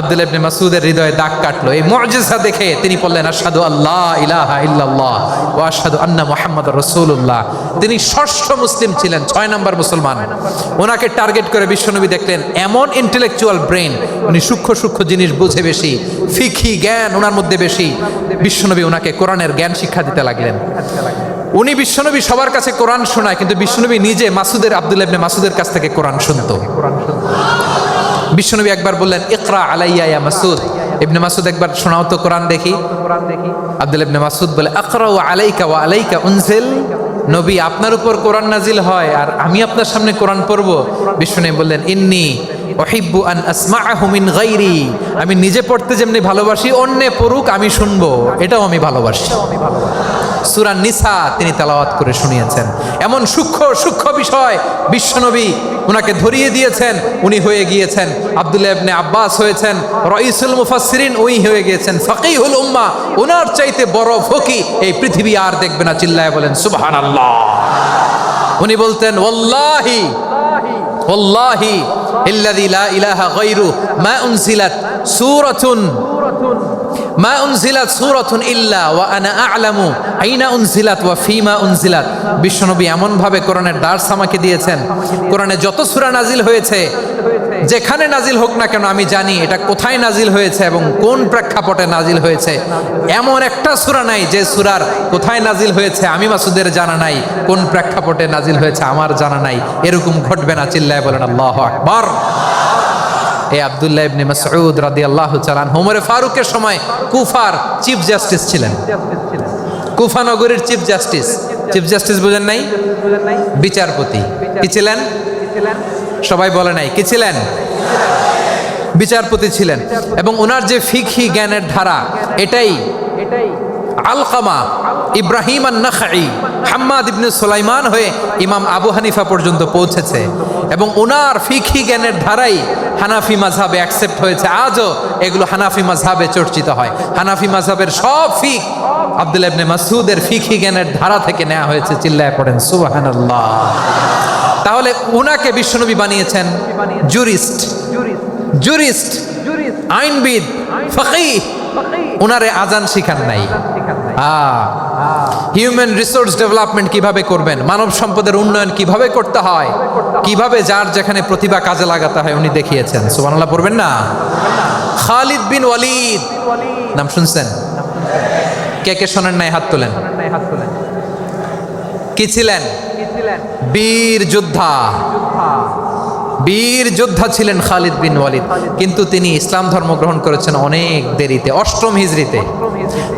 [SPEAKER 1] আব্দুল্লাহ ইবনে মাসউদের হৃদয়ে দাগ কাটলো। এই মুআজিজা দেখে তিনি বললেন আশহাদু আল্লা ইলাহা ইল্লাল্লাহ ওয়া আশহাদু আন্না মুহাম্মাদুর রাসূলুল্লাহ। তিনি ষষ্ঠ মুসলিম ছিলেন, 6 নম্বর মুসলমান। ওনাকে টার্গেট করে বিশ্বনবী দেখলেন এমন ইন্টেলেকচুয়াল ব্রেন, উনি সূক্ষ্ম সূক্ষ্ম জিনিস বুঝে বেশি, ফিকহি জ্ঞান ওনার মধ্যে বেশি। বিশ্বনবী ওনাকে কোরআনের জ্ঞান শিক্ষা দিতে লাগলেন। উনি বিশ্বনবী সবার কাছে কোরআন শোনায়, কিন্তু বিশ্বনবী নিজে আব্দুল্লাহ ইবনে মাসউদের কাছ থেকে কোরআন শুনতো। বিশ্বনবী একবার বললেন ইকরা আলাইয়া ইয়া মাসউদ। ইবনে মাসউদ একবার শোনাও তো কোরআন দেখি। আব্দুল্লাহ ইবনে মাসউদ বলে আকরাউ আলাইকা ওয়া আলাইকা উনজিল। নবী আপনার উপর কোরআন নাজিল হয় আর আমি আপনার সামনে কোরআন পড়ব। বিশ্বনবী বললেন ইন্নী উহিব্বু আন আসমাআহু মিন গায়রি। আমি নিজে পড়তে যেমনি ভালোবাসি, অন্যে পড়ুক আমি শুনবো, এটাও আমি ভালোবাসি। সূরা নিসা তিনি তেলাওয়াত করে শুনিয়েছেন। এমন সূক্ষ্ম সূক্ষ্ম বিষয় বিশ্বনবী ওনাকে ধরিয়ে দিয়েছেন। উনি হয়ে গিয়েছেন আব্দুল্লাহ ইবনে আব্বাস, হয়েছেন রাইসুল মুফাসসিরিন, উনি হয়ে গিয়েছেন ফাকিহুল উম্মাহ। ওনার চাইতে বড় ফকি এই পৃথিবী আর দেখবে না। চিল্লায় বলেন সুবহানাল্লাহ। উনি বলতেন ওয়াল্লাহি ওয়াল্লাহি ইল্লাযী লা ইলাহা গায়রু মা উনজিলাত সূরাতুন ইল্লা ওয়া আনা আ'লামু আইনা উনজিলাত ওয়া ফীমা উনজিলাত। বিশ্বনবী এমন ভাবে কোরআনের দার্স আমাকে দিয়েছেন, কোরআনে যত সূরা নাজিল হয়েছে, যেখানে নাজিল হোক না কেন আমি জানি এটা কোথায় নাজিল হয়েছে এবং কোন প্রেক্ষাপটে নাজিল হয়েছে। এমন একটা সূরা নাই যে সূরার কোথায় নাজিল হয়েছে আমি মাসুদের জানা নাই, কোন প্রেক্ষাপটে নাজিল হয়েছে আমার জানা নাই। এরকম ঘটবে না। চিল্লায় বলেন আল্লাহু আকবার। এই আব্দুল্লাহ ইবনে মাসউদ রাদিয়াল্লাহু তাআলা আনহু ওমর ফারুকের সময় কুফার চিফ জাস্টিস ছিলেন। কুফা নগরীর চিফ জাস্টিস। চিফ জাস্টিস বুঝেন নাই? বিচারপতি। কি ছিলেন? সবাই বলে নাই কি ছিলেন? বিচারপতি ছিলেন। এবং ওনার যে ফিকহি জ্ঞানের ধারা, এটাই আলকামা, ইব্রাহিম আন-নাখাই, হাম্মাদ ইবনে সুলাইমান হয়ে ইমাম আবু হানিফা পর্যন্ত পৌঁছেছে। এবং ওনার ফিকহি জ্ঞানের ধারাই হানাফি মাযহাবে অ্যাকসেপ্ট হয়েছে। আজও এগুলো হানাফি মাযহাবে চর্চিত হয়। হানাফি মাযহাবের সব ফিক আব্দুল্লাহ ইবনে মাসউদের ফিকহি জ্ঞানের ধারা থেকে নেওয়া হয়েছে। চিল্লায় পড়েন সুবহানাল্লাহ। তাহলে উনাকে বিশ্বনবী বানিয়েছেন জুরিস্ট, আইনবিদ, ফাকিহ। উনারে আজান শিখান নাই। হিউম্যান রিসোর্স ডেভেলপমেন্ট কিভাবে করবেন, মানব সম্পদের উন্নয়ন কিভাবে করতে হয়, কিভাবে যার যেখানে প্রতিভা কাজে লাগাতে হয় উনি দেখিয়েছেন। সুবহানাল্লাহ পড়বেন না? খালিদ বিন ওয়ালিদ নাম শুনছেন? কে কে শোনেন নাই হাত তোলেন। কি ছিলেন? বীর যোদ্ধা। বীর যোদ্ধা ছিলেন খালিদ বিন ওয়ালিদ। কিন্তু তিনি ইসলাম ধর্ম গ্রহণ করেছেন অনেক দেরিতে, 8ম হিজরিতে।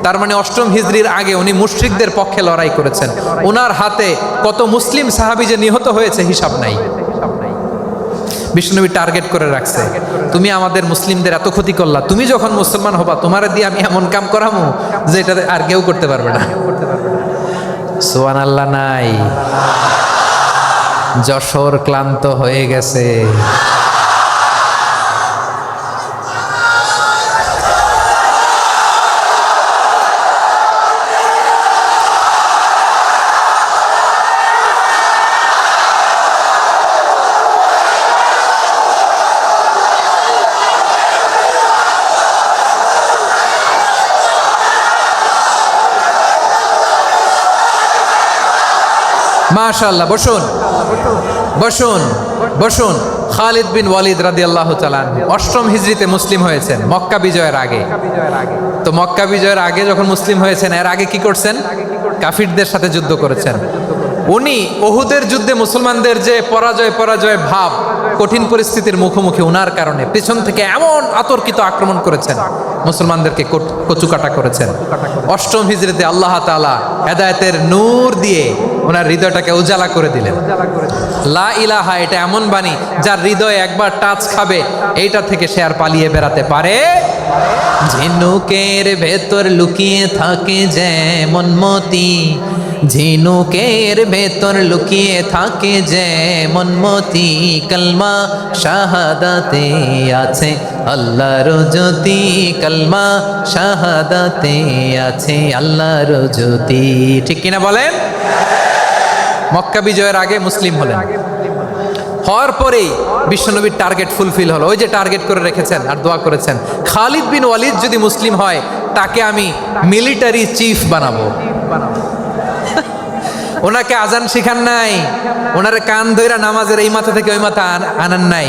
[SPEAKER 1] তার মানে 8ম হিজরির আগে উনি মুশরিকদের পক্ষে লড়াই করেছেন। ওনার হাতে কত মুসলিম সাহাবী যে নিহত হয়েছে হিসাব নাই। বিষ্ণুনবী টার্গেট করে রাখছে, তুমি আমাদের মুসলিমদের এত ক্ষতি করলা, তুমি যখন মুসলমান হবা তোমারে দিয়ে আমি এমন কাম করামু যে এটা আর কেউ করতে পারবে না। সুবহানাল্লাহ নাই? যশোর ক্লান্ত হয়ে গেছে। মাশাআল্লাহ। বসুন বসুন বসুন। খালিদ বিন ওয়ালিদ রাদিয়াল্লাহু তাআলা 8ম হিজরিতে মুসলিম হয়েছেন, মক্কা বিজয়ের আগে। তো মক্কা বিজয়ের আগে যখন মুসলিম হয়েছেন, এর আগে কি করছেন? কাফিরদের সাথে যুদ্ধ করেছেন। উনি উহুদের যুদ্ধে মুসলমানদের যে পরাজয় ভাব, কঠিন পরিস্থিতির মুখোমুখি ওনার কারণে পিছন থেকে এমন আতর্কিত আক্রমণ করেছেন, মুসলমানদেরকে কচুকাটা করেছেন। 8ম হিজরিতে আল্লাহ তাআলা হেদায়েতের নূর দিয়ে ওনার হৃদয়টাকে উজালা করে দিলেন। লা ইলাহা এটা এমন বাণী যার হৃদয়ে একবার টাচ খাবে, এইটা থেকে সে আর পালিয়ে বেড়াতে পারে। ঝিনুকের ভেতর লুকিয়ে থাকে যেমন মতি, ঝিনুকের ভেতর লুকিয়ে থাকে যেমন মতি, কলমা শাহাদাতে আছে আল্লাহর জ্যোতি, কলমা শাহাদাতে আছে আল্লাহর জ্যোতি। ঠিক কিনা বলেন? মক্কা বিজয়ের আগে মুসলিম হলেন। হওয়ার পরেই বিশ্বনবীর টার্গেট ফুলফিল হলো। ওই যে টার্গেট করে রেখেছেন আর দোয়া করেছেন, খালিদ বিন ওয়ালিদ যদি মুসলিম হয় তাকে আমি মিলিটারি চিফ বানাবো। ওনাকে আজান শিখান নাই, ওনারে কান ধইরা নামাজের এই মাথা থেকে ওই মাথা আনান নাই,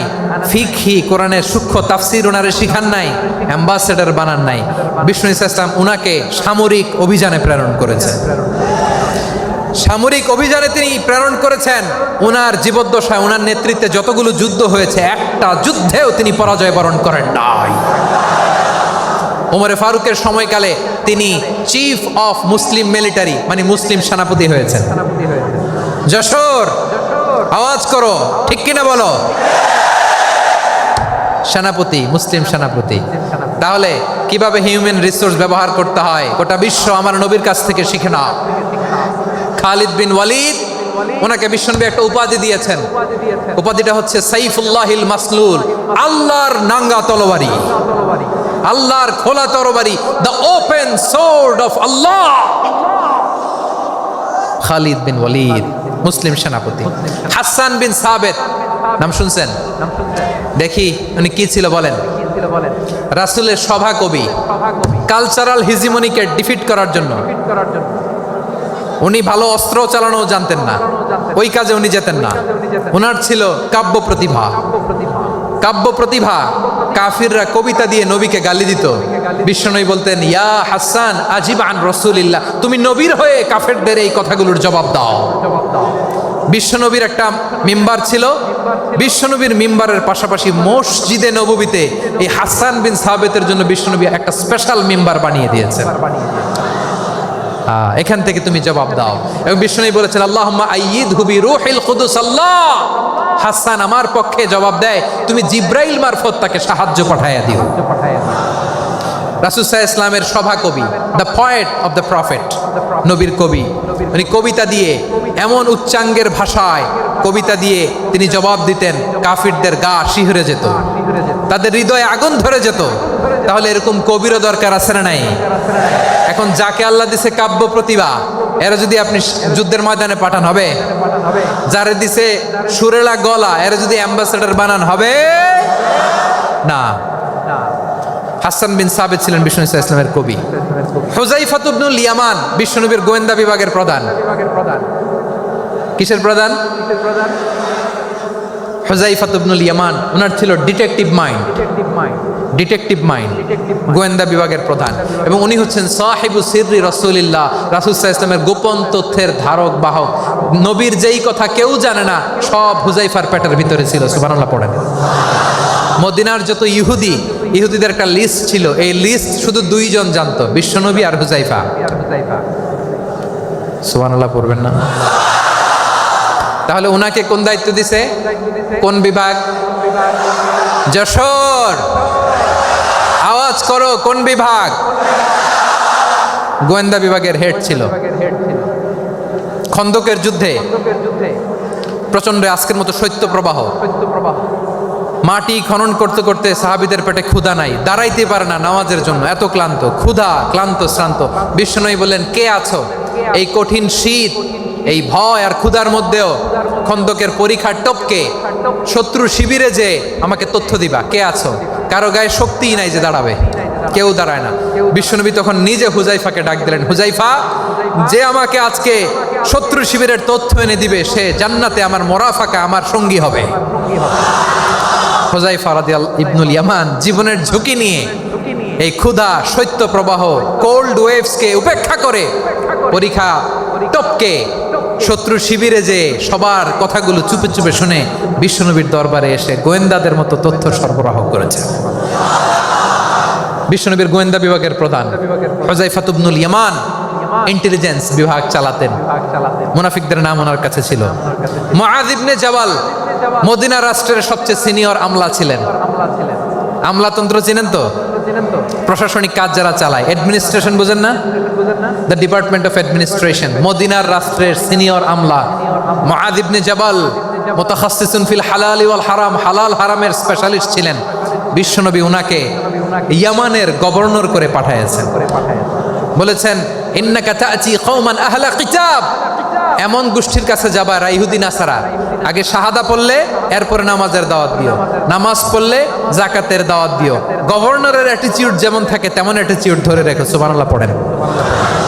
[SPEAKER 1] ফিকহি কোরআনের সূক্ষ্ম তাফসীর ওনারে শিখান নাই, অ্যাম্বাসেডর বানান নাই। বিষ্ণু ইসলাম ওনাকে সামরিক অভিযানে প্রেরণ করেছেন। সামরিক অভিযানে তিনি প্রেরণ করেছেন। ওনার জীবদ্দশায় ওনার নেতৃত্বে যতগুলো যুদ্ধ হয়েছে একটা যুদ্ধেও তিনি পরাজয় বরণ করেন নাই। ওমরে ফারুকের সময়কালে তিনি চিফ অফ মুসলিম মিলিটারি মানে মুসলিম সেনাপতি হয়েছেন। যশোর আওয়াজ করো, ঠিক কিনা বলো? সেনাপতি, মুসলিম সেনাপতি। তাহলে কিভাবে হিউম্যান রিসোর্স ব্যবহার করতে হয় গোটা বিশ্ব আমার নবীর কাছ থেকে শিখে নাও। খালিদ বিন ওয়ালিদ, ওনাকে বিশ্বনবী একটা উপাধি দিয়েছেন। উপাধিটা হচ্ছে সাইফুল্লাহিল মাসলুল, আল্লাহর নাঙ্গা তরবারি, আল্লাহর খোলা তরবারি, দ্য ওপেন সোর্ড অফ আল্লাহ। খালিদ বিন ওয়ালিদ মুসলিম সেনাপতি। হাসান বিন সাবেত নাম শুনছেন? দেখি উনি কি ছিল বলেন। রাসূলের সভা কবি, কালচারাল হিজিমনিকে ডিফিট করার জন্য। উনি ভালো অস্ত্র চালানো জানতেন না, ওই কাজে উনি যেতেন না। ওনার ছিল কাব্য প্রতিভা। কাব্য প্রতিভা, কাফিররা কবিতা দিয়ে নবীকে গালি দিত। বিশ্বনবী বলতেন, ইয়া হাসান আজিব আন রাসূলিল্লাহ, তুমি নবীর হয়ে কাফেরদের এই কথাগুলোর জবাব দাও। বিশ্বনবীর একটা মিম্বার ছিল। বিশ্বনবীর মিম্বারের পাশাপাশি মসজিদে নববীতে এই হাসান বিন সাবেতের জন্য বিশ্বনবী একটা স্পেশাল মিম্বার বানিয়ে দিয়েছেন। এখান থেকে তুমি জবাব দাও। এবং বিশ্বনবী বলেছেন, আল্লাহুম্মা আইয়িদহু বিরূহিল কুদুস। আল্লাহ, হাসান আমার পক্ষে জবাব দেয়, তুমি জিব্রাইল মারফত তাকে সাহায্য পাঠাইয়া দিও। রাসূল সাল্লাল্লাহু আলাইহি ইসলামের সভা কবি, the poet of the prophet, নবীর কবি। উনি কবিতা দিয়ে এমন উচ্চাঙ্গের ভাষায় কবিতা দিয়ে তিনি জবাব দিতেন, কাফিরদের গা শিহরে যেত, তাদের হৃদয়ে আগুন ধরে যেত। তাহলে এরকম কবিরও দরকার আছে না নাই? এখন যাকে আল্লাহ দিছে কাব্য প্রতিভা, এরা যদি আপনি যুদ্ধের ময়দানে পাঠান হবে? যারে দিছে সুরেলা গলা, এরা যদি অ্যাম্বাসেডর বানান হবে না। হাসান বিন সাবেত ছিলেন বিষ্ণু ইসলামের কবি। হুযায়ফা ইবনুল ইয়ামান বিশ্বনবীর গোয়েন্দা বিভাগের প্রধান। কিসের প্রধান? হুযায়ফা ইবনুল ইয়ামান, ওনার ছিল ডিটেকটিভ মাইন্ড। ডিটেকটিভ মাইন্ড, গোয়েন্দা বিভাগের প্রধান। এবং উনি হচ্ছেন সাহিবু সিররি রাসূলিল্লাহ, রাসূল সাল্লাল্লাহু আলাইহি ওয়াসাল্লামের গোপন তথ্যের ধারক বাহক। নবীর যেই কথা কেউ জানে না, সব হুযায়ফার পেটের ভিতরে ছিল। সুবহানাল্লাহ পড়েন। মদিনার যত ইহুদিদের একটা লিস্ট ছিল, এই লিস্ট শুধু দুইজন জানতো, বিশ্বনবী আর হুযায়ফা। সুবহানাল্লাহ পড়বেন না? তাহলে ওনাকে কোন দায়িত্ব দিছে? কোন বিভাগ? যশোর আওয়াজ করো, কোন বিভাগ? গোয়েন্দা বিভাগের হেড ছিল। খন্দকের যুদ্ধে প্রচন্ড আজকের মতো শৈত্য প্রবাহ, মাটি খনন করতে করতে সাহাবীদের পেটে ক্ষুধা নাই, দাঁড়াইতে পারে না নামাজের জন্য, এত ক্লান্ত, ক্ষুধা, ক্লান্ত, শ্রান্ত। বিশ্বনবী বললেন, কে আছো? এই কঠিন শীত, এই ভয় আর ক্ষুধার মধ্যেও খন্দকের পরীক্ষার টপকে শত্রু শিবিরে যে আমাকে তথ্য দিবা, কে আছো? কারো গায়ে শক্তিই নাই যে দাঁড়াবে, কেউ দাঁড়ায় না। বিশ্বনবী তখন নিজে হুযায়ফাকে ডাক দিলেন, হুযায়ফা, যে আমাকে আজকে শত্রু শিবিরের তথ্য এনে দিবে, সে জান্নাতে আমার মোরাফাকা, আমার সঙ্গী হবে। হুযায়ফা রাদিয়াল্লাহু ইবনুল ইয়ামান জীবনের ঝুঁকি নিয়ে এই ক্ষুধা, শৈত্য প্রবাহ, কোল্ড ওয়েভসকে উপেক্ষা করে পরীক্ষা টপকে শত্রু শিবিরে যে সবার কথাগুলো চুপে চুপে শুনে বিশ্বনবীর দরবারে এসে গোয়েন্দাদের মতো তথ্য সরবরাহ করেছে। বিশ্বনবীর গোয়েন্দা বিভাগের প্রধান হুযায়ফা ইবনুল ইয়ামান ইন্টেলিজেন্স বিভাগ চালাতেন। মুনাফিকদের নাম ওনার কাছে ছিল। মুআয ইবনে জাবাল মদিনা রাষ্ট্রের সবচেয়ে সিনিয়র আমলা ছিলেন। আমলাতন্ত্র চিনেন তো? প্রশাসনিক কাজ যারা চালায়, অ্যাডমিনিস্ট্রেশন বুঝেন না? The department of administration. মদিনার রাষ্ট্রের সিনিয়র আমলা মুআয ইবনে জাবাল মুতাখাসসিসুন ফিল হালাল ওয়াল হারাম, হালাল হারামের স্পেশালিস্ট ছিলেন। বিশ্বনবী উনাকে ইয়ামানের গভর্নর করে পাঠাইছেন। বলেছেন, ইন্নাকা তা'তি কওমান আহলা কিতাব, এমন গোষ্ঠীর কাছে যাবা ইহুদি নাসারা, আগে শাহাদা পড়লে এরপরে নামাজের দাওয়াত দিও, নামাজ পড়লে জাকাতের দাওয়াত দিও। গভর্নরের অ্যাটিটিউড যেমন থাকে তেমন অ্যাটিটিউড ধরে রেখো। সুবহানাল্লাহ পড়েন।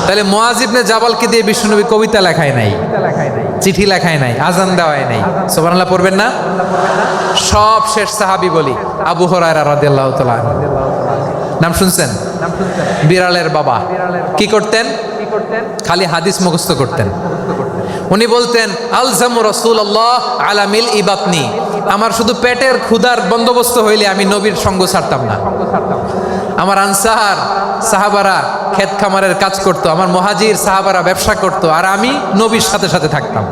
[SPEAKER 1] তাহলে মুআজ ইবনে জাবালকে দিয়ে বিশ্বনবী কবিতা লেখায় নাই, চিঠি লেখায় নাই, আজান দেওয়ায় নাই। সুবহানাল্লাহ পড়বেন না? সব শেষ সাহাবী বলি আবু হুরায়রা রাদিয়াল্লাহু তাআলা, নাম শুনছেন? বিড়ালের বাবা। কি করতেন? খালি হাদিস মুখস্থ করতেন। উনি বলতেন আলজামু রাসূলুল্লাহ আলা মিল ইবাতনি, আমার শুধু পেটের ক্ষুধার বন্দোবস্ত হইলে আমি নবীর সঙ্গ ছাড়তাম না। আমার আনসার সাহাবারা ক্ষেত খামারের কাজ করত, আমার মুহাজির সাহাবারা ব্যবসা করত, আর আমি নবীর সাথে সাথে থাকতাম।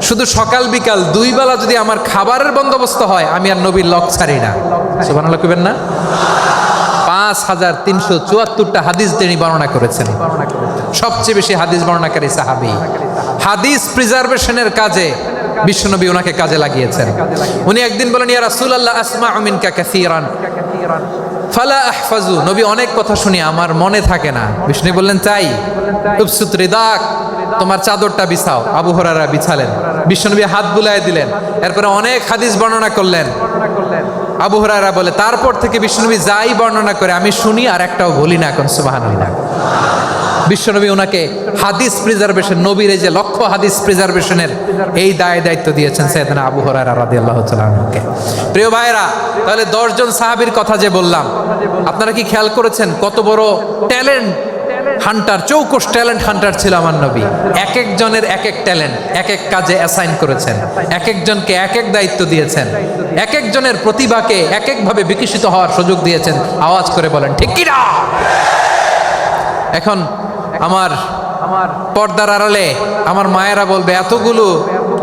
[SPEAKER 1] শুধু সকাল বিকাল দুই বেলা যদি আমার খাবারের বন্দোবস্ত হয় আমি আর নবীর লক ছাড়ি না। সুবহানাল্লাহ কইবেন না? 5374টা হাদিস তিনি বর্ণনা করেছেন। সবচেয়ে বেশি হাদিস বর্ণনাকারী সাহাবী। হাদিস প্রিজার্ভেশনের কাজে বিশ্বনবী ওনাকে কাজে লাগিয়েছেন। উনি একদিন বলেন ইয়া রাসূলুল্লাহ আসমাউ মিনকা কাসীরান ফালা আহফাজু, নবী অনেক কথা শুনি আমার মনে থাকে না। বিষ্ণু বললেন তাই? উবসুত রিদাক, তোমার চাদরটা বিছাও। আবু হুরায়রা বিছালেন, বিশ্বনবী হাত বুলায় দিলেন, এরপরে অনেক হাদিস বর্ণনা করলেন। আবু হুরায়রা বলে তারপর থেকে বিশ্বনবী যাই বর্ণনা করে আমি শুনি আর একটাও ভুলি না। এখন সুবহানাল্লাহ। বিশ্বনবী ওনাকে হাদিস প্রিজার্ভেশন, নবীর এই যে লক্ষ্য হাদিস প্রিজার্ভেশনের এই দায়িত্ব দিয়েছেন সাইয়েদনা আবু হুরায়রা রাদিয়াল্লাহু তাআলা আনহুকে। প্রিয় ভাইরা, তাহলে 10 জন সাহাবীর কথা যে বললাম, আপনারা কি খেয়াল করেছেন কত বড় ট্যালেন্ট হান্টার, চৌকস ট্যালেন্ট হান্টার ছিল আমার নবী। এক একজনের এক এক ট্যালেন্ট, এক এক কাজে অ্যাসাইন করেছেন, এক একজনকে এক এক দায়িত্ব দিয়েছেন, এক একজনের প্রতিভাকে এক একভাবে বিকশিত হওয়ার সুযোগ দিয়েছেন। আওয়াজ করে বলেন ঠিক কি না? এখন আমার পর্দার আড়ালে আমার মায়েরা বলবে এতগুলো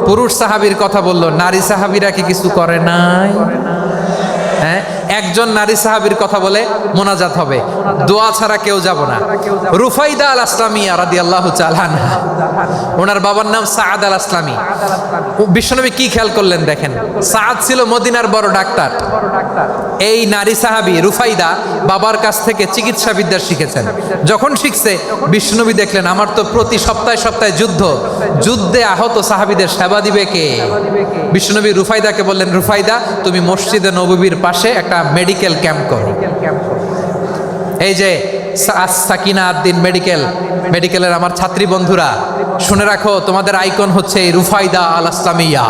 [SPEAKER 1] পুরুষ সাহাবীর কথা বললো, নারী সাহাবীরা কি কিছু করে নাই? হ্যাঁ, একজন নারী সাহাবীর কথা বলে মোনাজাত হবে, দোয়া ছাড়া কেউ যাব না। রুফাইদা আল আসলামিয়া রাদিয়াল্লাহু তাআলা আনহা, ওনার বাবার নাম সাআদ আল আসলামি। বিশ্বনবী কি খেয়াল করলেন দেখেন, সাআদ ছিল মদিনার বড় ডাক্তার। এই নারী সাহাবী রুফাইদা বাবার কাছ থেকে চিকিৎসা বিদ্যা শিখেছেন। যখন শিখছে বিশ্বনবী দেখলেন আমার তো প্রতি সপ্তাহে সপ্তাহে যুদ্ধে আহত সাহাবীদের সেবা দিবে কে? বিশ্বনবী রুফাইদাকে বললেন রুফাইদা তুমি মসজিদে নববীর পাশে একটা মেডিকেল ক্যাম্প করো। এই যে সাকিনা আদ্দিন মেডিকেলের আমার ছাত্রী বন্ধুরা শুনে রাখো, তোমাদের আইকন হচ্ছে এই রুফাইদা আল আসলামিয়া।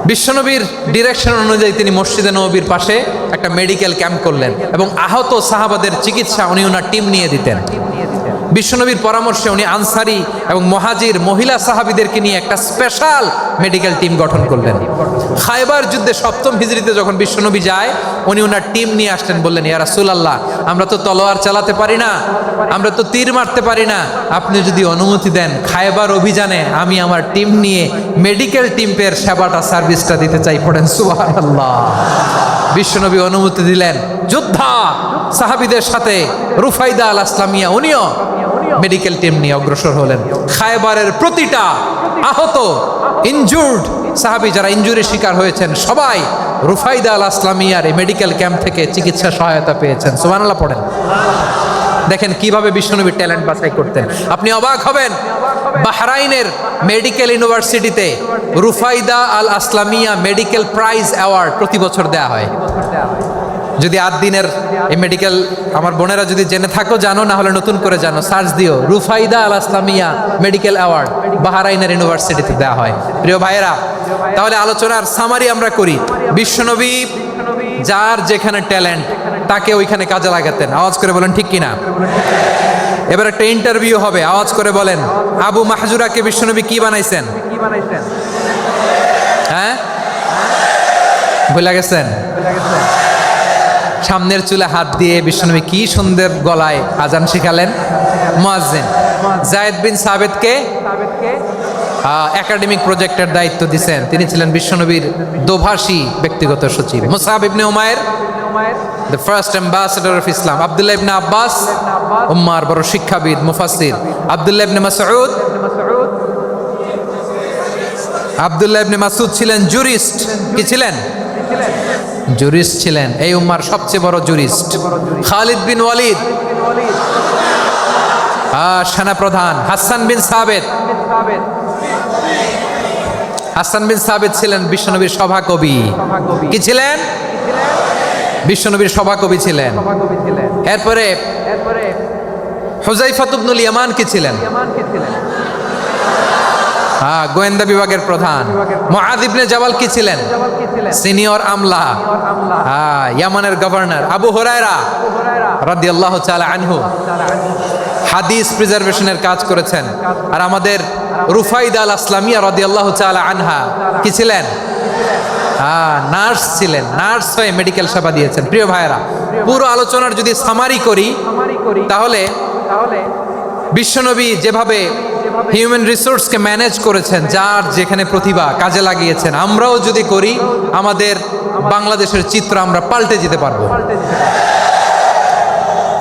[SPEAKER 1] বিশ্বনবীর ডিরেকশন অনুযায়ী তিনি মসজিদে নববীর পাশে একটা মেডিকেল ক্যাম্প করলেন এবং আহত সাহাবাদের চিকিৎসা উনি ওনার টিম নিয়ে দিতেন। বিশ্বনবীর পরামর্শে উনি আনসারি এবং মুহাজির মহিলা সাহাবীদেরকে নিয়ে একটা স্পেশাল মেডিকেল টিম গঠন করলেন। খায়বার যুদ্ধে 7ম হিজরিতে যখন বিশ্বনবী যায় উনি ওনার টিম নিয়ে আসলেন, বললেন ইয়া রাসূলুল্লাহ আমরা তো তলোয়ার চালাতে পারি না, আমরা তো তীর মারতে পারি না, আপনি যদি অনুমতি দেন খায়বার অভিযানে আমি আমার টিম নিয়ে মেডিকেল টিমের সেবাটা সার্ভিসটা দিতে চাই। পড়েন সুবহানাল্লাহ। বিশ্বনবী অনুমতি দিলেন, যোদ্ধা সাহাবীদের সাথে রুফাইদা আল আসলামিয়া উনিও মেডিকেল টিম নিয়ে অগ্রসর হলেন। খায়বারের প্রতিটা আহত ইনজুর্ড সাহাবী যারা ইনজুরি শিকার হয়েছেন সবাই রুফাইদা আল আসলামিয়ার এই মেডিকেল ক্যাম্প থেকে চিকিৎসা সহায়তা পেয়েছেন। সুবহানাল্লাহ পড়েন। দেখেন কিভাবে বিশ্বনবী ট্যালেন্ট বাছাই করতেন, আপনি অবাক হবেন। বাহরাইনের মেডিকেল ইউনিভার্সিটিতে রুফাইদা আল আসলামিয়া মেডিকেল প্রাইজ অ্যাওয়ার্ড প্রতি বছর দেয়া হয়। যদি 8 দিনের এই মেডিকেল আমার বোনেরা যদি জেনে থাকো জানো, না হলে নতুন করে জানো, সার্চ দিও রুফাইদা আল আসলামিয়া মেডিকেল অ্যাওয়ার্ড বাহরাইনের ইউনিভার্সিটিতে দেওয়া হয়। প্রিয় ভাইয়েরা, তাহলে আলোচনার সামারি আমরা করি। বিশ্বনবী যার যেখানে ট্যালেন্ট তাকে ওইখানে কাজে লাগাতেন। আওয়াজ করে বলেন ঠিক কিনা? এবার একটা ইন্টারভিউ হবে, আওয়াজ করে বলেন আবু মাহজুরাকে বিশ্বনবী কি বানাইছেন? হ্যাঁ, ভুলে গেছেন? সামনের চুলে হাত দিয়ে বিশ্বনবী কি সুন্দর গলায় আজান শিখালেন। মুয়াজ্জিন যায়েদ বিন সাবিতকে একাডেমিক প্রজেক্টের দায়িত্ব দিয়েছেন, তিনি ছিলেন বিশ্বনবীর দোভাষী ব্যক্তিগত সচিব। Musab ibn Umair the first ambassador of Islam, Abdullah ibn Abbas উম্মার বড় শিক্ষাবিদ মুফাসসির, আব্দুল্লাহ ইবনে মাসউদ ছিলেন জুরিস্ট। কি ছিলেন? জুরিস্ট ছিলেন, এই উম্মার সবচেয়ে বড় জুরিস্ট। খালিদ বিন ওয়ালিদ সেনাপ্রধান হাসান বিন সাবেত। হাসান বিন সাবেত ছিলেন বিশ্বনবীর সভাকবি। কি ছিলেন? বিশ্বনবীর সভাকবি ছিলেন। এরপরে হুযায়ফা ইবনুল ইয়ামান কি ছিলেন? গোয়েন্দা বিভাগের প্রধান। মুআয ইবনে জাবাল কি ছিলেন? সিনিয়র আমলা। ইয়ামানের গভর্নর। আবু হুরায়রা রাদিয়াল্লাহু তাআলা আনহু হাদিস প্রিজার্ভেশনের কাজ করেছেন। আর আমাদের রুফাইদা আল আসলামিয়া রাদিয়াল্লাহু তাআলা আনহা কি ছিলেন? নার্স ছিলেন। নার্স হয়ে মেডিকেল সেবা দিয়েছেন। প্রিয় ভাইয়েরা, পুরো আলোচনার যদি সামারি করি তাহলে বিশ্বনবী যেভাবে হিউম্যান রিসোর্সকে ম্যানেজ করেছেন, যার যেখানে প্রতিভা কাজে লাগিয়েছেন, আমরাও যদি করি আমাদের বাংলাদেশের চিত্র আমরা পাল্টে যেতে পারবো।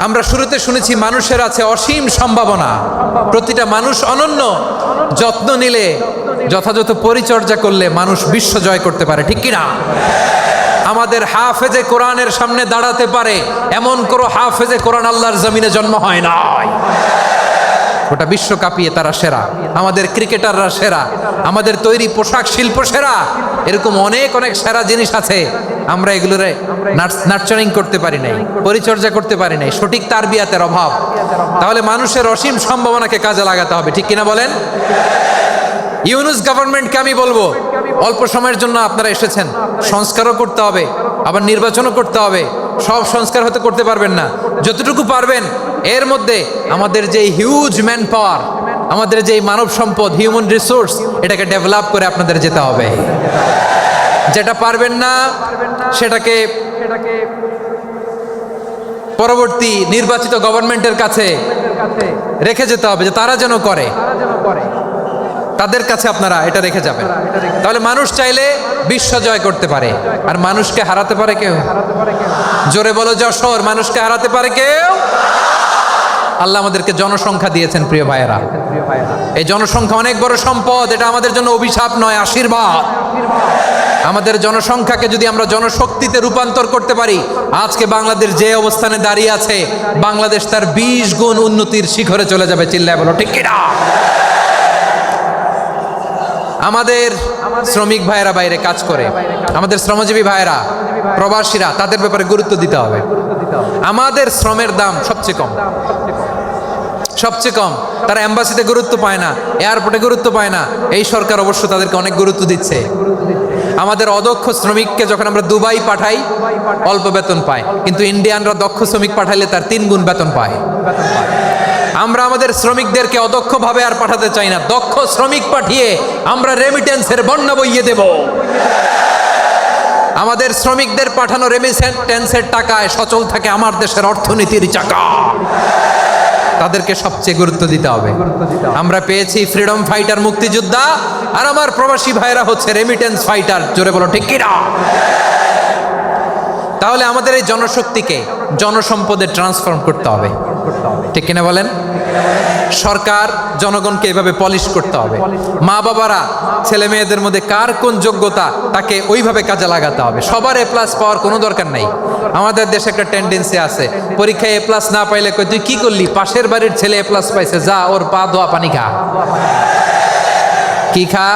[SPEAKER 1] আমরা শুরুতে শুনেছি মানুষের আছে অসীম সম্ভাবনা, প্রতিটা মানুষ অনন্য, যত্ন নিলে, যথাযথ পরিচর্যা করলে মানুষ বিশ্ব জয় করতে পারে, ঠিক কিনা? আমাদের হাফেজে কোরআনের সামনে দাঁড়াতে পারে এমন কোনো হাফেজে কোরআন আল্লাহর জমিনে জন্ম হয় নাই। গোটা বিশ্ব কাঁপিয়ে তারা সেরা। আমাদের ক্রিকেটাররা সেরা, আমাদের তৈরি পোশাক শিল্প সেরা। এরকম অনেক অনেক সেরা জিনিস আছে, আমরা এগুলোর নার্চারিং করতে পারি নাই, পরিচর্যা করতে পারি নাই, সঠিক তারবিয়াতের অভাব। তাহলে মানুষের অসীম সম্ভাবনাকে কাজে লাগাতে হবে, ঠিক কিনা বলেন? ইউনুস গভর্নমেন্টকে আমি বলবো, অল্প সময়ের জন্য আপনারা এসেছেন, সংস্কারও করতে হবে, আবার নির্বাচনও করতে হবে। সব সংস্কার হতে করতে পারবেন না, যতটুকু পারবেন এর মধ্যে আমাদের যে হিউজ ম্যান পাওয়ার, আমাদের যে মানব সম্পদ, হিউম্যান রিসোর্স, এটাকে ডেভেলপ করে আপনাদের যেতে হবে। যেটা পারবেন না সেটাকে পরবর্তী নির্বাচিত গভর্নমেন্টের কাছে রেখে যেতে হবে, যে তারা যেন করে, তাদের কাছে আপনারা এটা রেখে যাবেন। তাহলে মানুষ চাইলে বিশ্ব জয় করতে পারে। আর মানুষকে হারাতে পারে কেউ? জোরে বলো যশোর, মানুষকে হারাতে পারে কেউ? আল্লাহ আমাদেরকে জনসংখ্যা দিয়েছেন প্রিয় ভাইয়েরা। এই জনসংখ্যা অনেক বড় সম্পদ, এটা আমাদের জন্য অভিশাপ নয়, আশীর্বাদ। আমাদের জনসংখ্যাকে যদি আমরা জনশক্তিতে রূপান্তর করতে পারি, আজকে বাংলাদেশ যে অবস্থানে দাঁড়িয়ে আছে, বাংলাদেশ তার 20 গুণ উন্নতির শিখরে চলে যাবে। চিল্লায় বলো ঠিক কিনা? আমাদের শ্রমিক ভাইয়েরা বাইরে কাজ করে, আমাদের শ্রমজীবী ভাইয়েরা, প্রবাসীরা, তাদের ব্যাপারে গুরুত্ব দিতে হবে। আমাদের শ্রমের দাম সবচেয়ে কম, সবচেয়ে কম। তারা এম্বাসিতে গুরুত্ব পায় না, এয়ারপোর্টে গুরুত্ব পায় না। এই সরকার অবশ্য তাদেরকে অনেক গুরুত্ব দিচ্ছে। আমাদের অদক্ষ শ্রমিককে যখন আমরা দুবাই পাঠাই, অল্প বেতন পায়, কিন্তু ইন্ডিয়ানরা দক্ষ শ্রমিক পাঠাইলে তার 3 গুণ বেতন পায়। আমরা আমাদের শ্রমিকদেরকে অদক্ষভাবে আর পাঠাতে চাই না, দক্ষ শ্রমিক পাঠিয়ে আমরা রেমিটেন্সের বন্যা বইয়ে দেব। আমাদের শ্রমিকদের পাঠানো রেমিটেন্সের টাকায় সচল থাকে আমার দেশের অর্থনীতির চাকা। তাদেরকে সবচেয়ে গুরুত্ব দিতে হবে। আমরা পেয়েছি ফ্রিডম ফাইটার, মুক্তিযোদ্ধা, আর আমার প্রবাসী ভাইরা হচ্ছে রেমিটেন্স ফাইটার। জোরে বলো ঠিক কিনা? তাহলে আমাদের এই জনশক্তিকে জনসম্পদে ট্রান্সফর্ম করতে হবে, ঠিক কিনা বলেন? সরকার জনগণকে এভাবে পলিশ করতে হবে। মা বাবারা ছেলে মেয়েদের মধ্যে কার কোন যোগ্যতা তাকে ওইভাবে কাজে লাগাতে হবে। সবার এ প্লাস পাওয়ার কোনো দরকার নাই। আমাদের দেশে একটা টেন্ডেন্সি আছে, পরীক্ষায় এ প্লাস না পাইলে কই তুই কি করলি, পাশের বাড়ির ছেলে এ প্লাস পাইছে, যা ওর পা ধোয়া পানি খা। কি খা?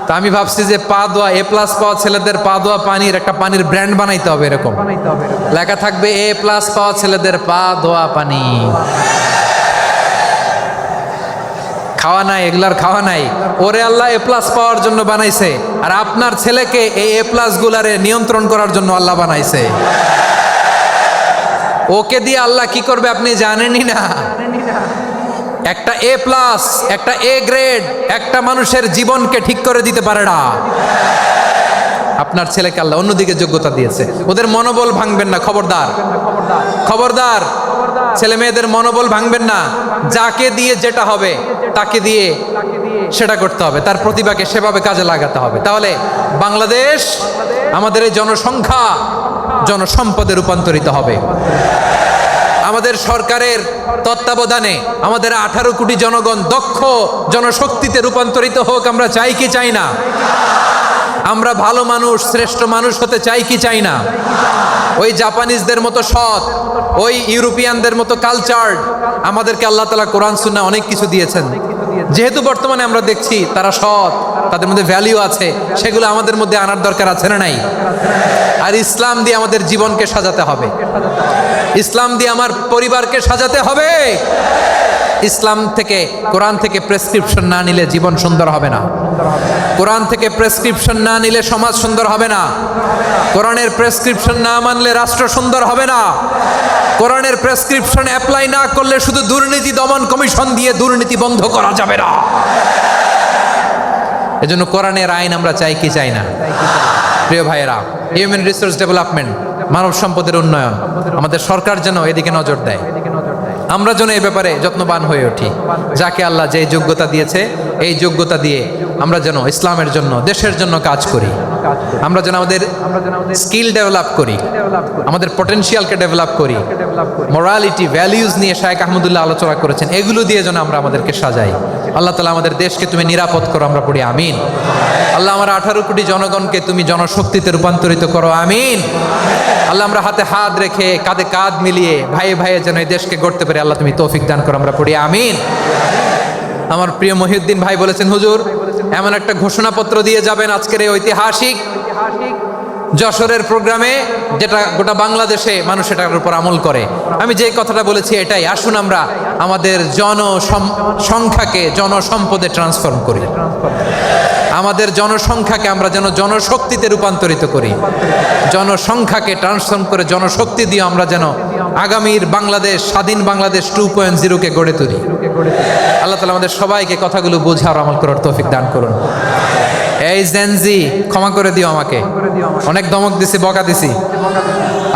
[SPEAKER 1] তা আমি ভাবছি যে পা ধোয়া, এ প্লাস পাওয়া ছেলেদের পা ধোয়া পানির একটা পানির ব্র্যান্ড বানাইতে হবে। এরকম লেখা থাকবে, এ প্লাস পাওয়া ছেলেদের পা ধোয়া পানি। খাওয়া নাই, এগুলার খাওয়া নাই। ওরে আল্লাহ এ প্লাস পাওয়ার জন্য বানাইছে, আর আপনার ছেলেকে এই এ প্লাস গুলারে নিয়ন্ত্রণ করার জন্য আল্লাহ বানাইছে। ওকে দিয়ে আল্লাহ কি করবে আপনি জানেনই না। একটা এ প্লাস, একটা এ গ্রেড একটা মানুষের জীবনকে ঠিক করে দিতে পারে না। আপনার ছেলেকে আল্লাহ অন্যদিকে যোগ্যতা দিয়েছে। ওদের মনোবল ভাঙবেন না, খবরদার, খবরদার। ছেলে মেয়েদের মনোবল ভাঙবেন না। যাকে দিয়ে যেটা হবে তাকে দিয়ে সেটা করতে হবে, তার প্রতিভাকে সেভাবে কাজে লাগাতে হবে। তাহলে বাংলাদেশ, আমাদের এই জনসংখ্যা জনসম্পদে রূপান্তরিত হবে। আমাদের সরকারের তত্ত্বাবধানে আমাদের 18 কোটি জনগণ দক্ষ জনশক্তিতে রূপান্তরিত হোক, আমরা চাই কি চাই না? আমরা ভালো মানুষ, শ্রেষ্ঠ মানুষ হতে চাই কি চাই না? ওই জাপানিজদের মতো সৎ, ওই ইউরোপিয়ানদের মতো কালচার্ড। আমাদেরকে আল্লাহ তাআলা কোরআন সুন্নাহ অনেক কিছু দিয়েছেন। যেহেতু বর্তমানে আমরা দেখছি তারা সৎ, তাদের মধ্যে ভ্যালিউ আছে, সেগুলো আমাদের মধ্যে আনার দরকার আছে না নাই? আর ইসলাম দিয়ে আমাদের জীবনকে সাজাতে হবে, ইসলাম দিয়ে আমার পরিবারকে সাজাতে হবে। ইসলাম থেকে, কোরআন থেকে প্রেসক্রিপশন না নিলে জীবন সুন্দর হবে না। কোরআন থেকে প্রেসক্রিপশন না নিলে সমাজ সুন্দর হবে না। কোরআনের প্রেসক্রিপশন না মানলে রাষ্ট্র সুন্দর হবে না। কোরআনের প্রেসক্রিপশন অ্যাপ্লাই না করলে শুধু দুর্নীতি দমন কমিশন দিয়ে দুর্নীতি বন্ধ করা যাবে না। এজন্য কোরআনের আইন আমরা চাই কি চাই না? প্রিয় ভাইয়েরা, হিউম্যান রিসোর্স ডেভেলপমেন্ট, মানব সম্পদের উন্নয়ন, আমাদের সরকার যেন এদিকে নজর দেয়। আমরা যেন এই ব্যাপারে যত্নবান হয়ে উঠি। যাকে আল্লাহ যে যোগ্যতা দিয়েছে, এই যোগ্যতা দিয়ে আমরা যেন ইসলামের জন্য, দেশের জন্য কাজ করি। আমরা যেন আমাদের স্কিল ডেভেলপ করি, আমাদের পটেনশিয়ালকে ডেভেলপ করি। মোরালিটি, ভ্যালিউজ নিয়ে শায়েখ আহমদুল্লাহ আলোচনা করেছেন, এগুলো দিয়ে যেন আমরা আমাদেরকে সাজাই। আল্লাহ তাআলা আমাদের দেশকে তুমি নিরাপদ করো, আমরা পড়ি আমিন। আল্লাহ আমার 18 কোটি জনগণকে তুমি জনশক্তিতে রূপান্তরিত করো, আমিন। আল্লাহ আমরা হাতে হাত রেখে, কাঁধে কাঁধ মিলিয়ে, ভাইয়ে ভাইয়ে যেন এই দেশকে গড়তে পারি, আল্লাহ তুমি তৌফিক দান করো, আমরা পড়ি আমিন। আমার প্রিয় মহিউদ্দিন ভাই বলেছেন, হুজুর এমন একটা ঘোষণাপত্র দিয়ে যাবেন আজকের এই ঐতিহাসিক যশোরের প্রোগ্রামে, যেটা গোটা বাংলাদেশে মানুষ এটার উপর আমল করে। আমি যে কথাটা বলেছি এটাই, আসুন আমরা আমাদের জনসংখ্যাকে জনসম্পদে ট্রান্সফর্ম করি। আমাদের জনসংখ্যাকে আমরা যেন জনশক্তিতে রূপান্তরিত করি। জনসংখ্যাকে ট্রান্সফর্ম করে জনশক্তি দিয়ে আমরা যেন আগামীর বাংলাদেশ, স্বাধীন বাংলাদেশ 2.0-কে গড়ে তুলি। আল্লাহ তাআলা আমাদের সবাইকে কথাগুলো বোঝার, আমল করার তৌফিক দান করুন। এই জেনজি, ক্ষমা করে দিও আমাকে, অনেক ধমক দিছি, বকা দিছি।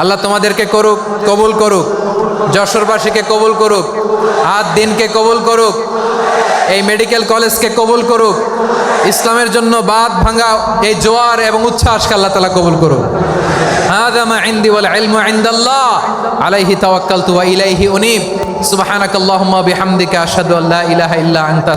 [SPEAKER 1] আল্লাহ তোমাদেরকে করুক, কবুল করুক, যশোরবাসীকে কবুল করুক, আদ দিনকে কবুল করুক, এই মেডিকেল কলেজকে কবুল করুক, ইসলামের জন্য বাঁধ ভাঙা এই জোয়ার এবং উচ্ছ্বাসকে আল্লাহ তাআলা কবুল করুক। হাযা মা ইনদি ওয়াল ইলমু ইনদাল্লাহ আলাইহি তাওয়াক্কালতু ওয়া ইলাইহি উনীব। সুবহানাকাল্লাহুম্মা বিহামদিকা আশহাদু আল্লা ইলাহা ইল্লা আনতা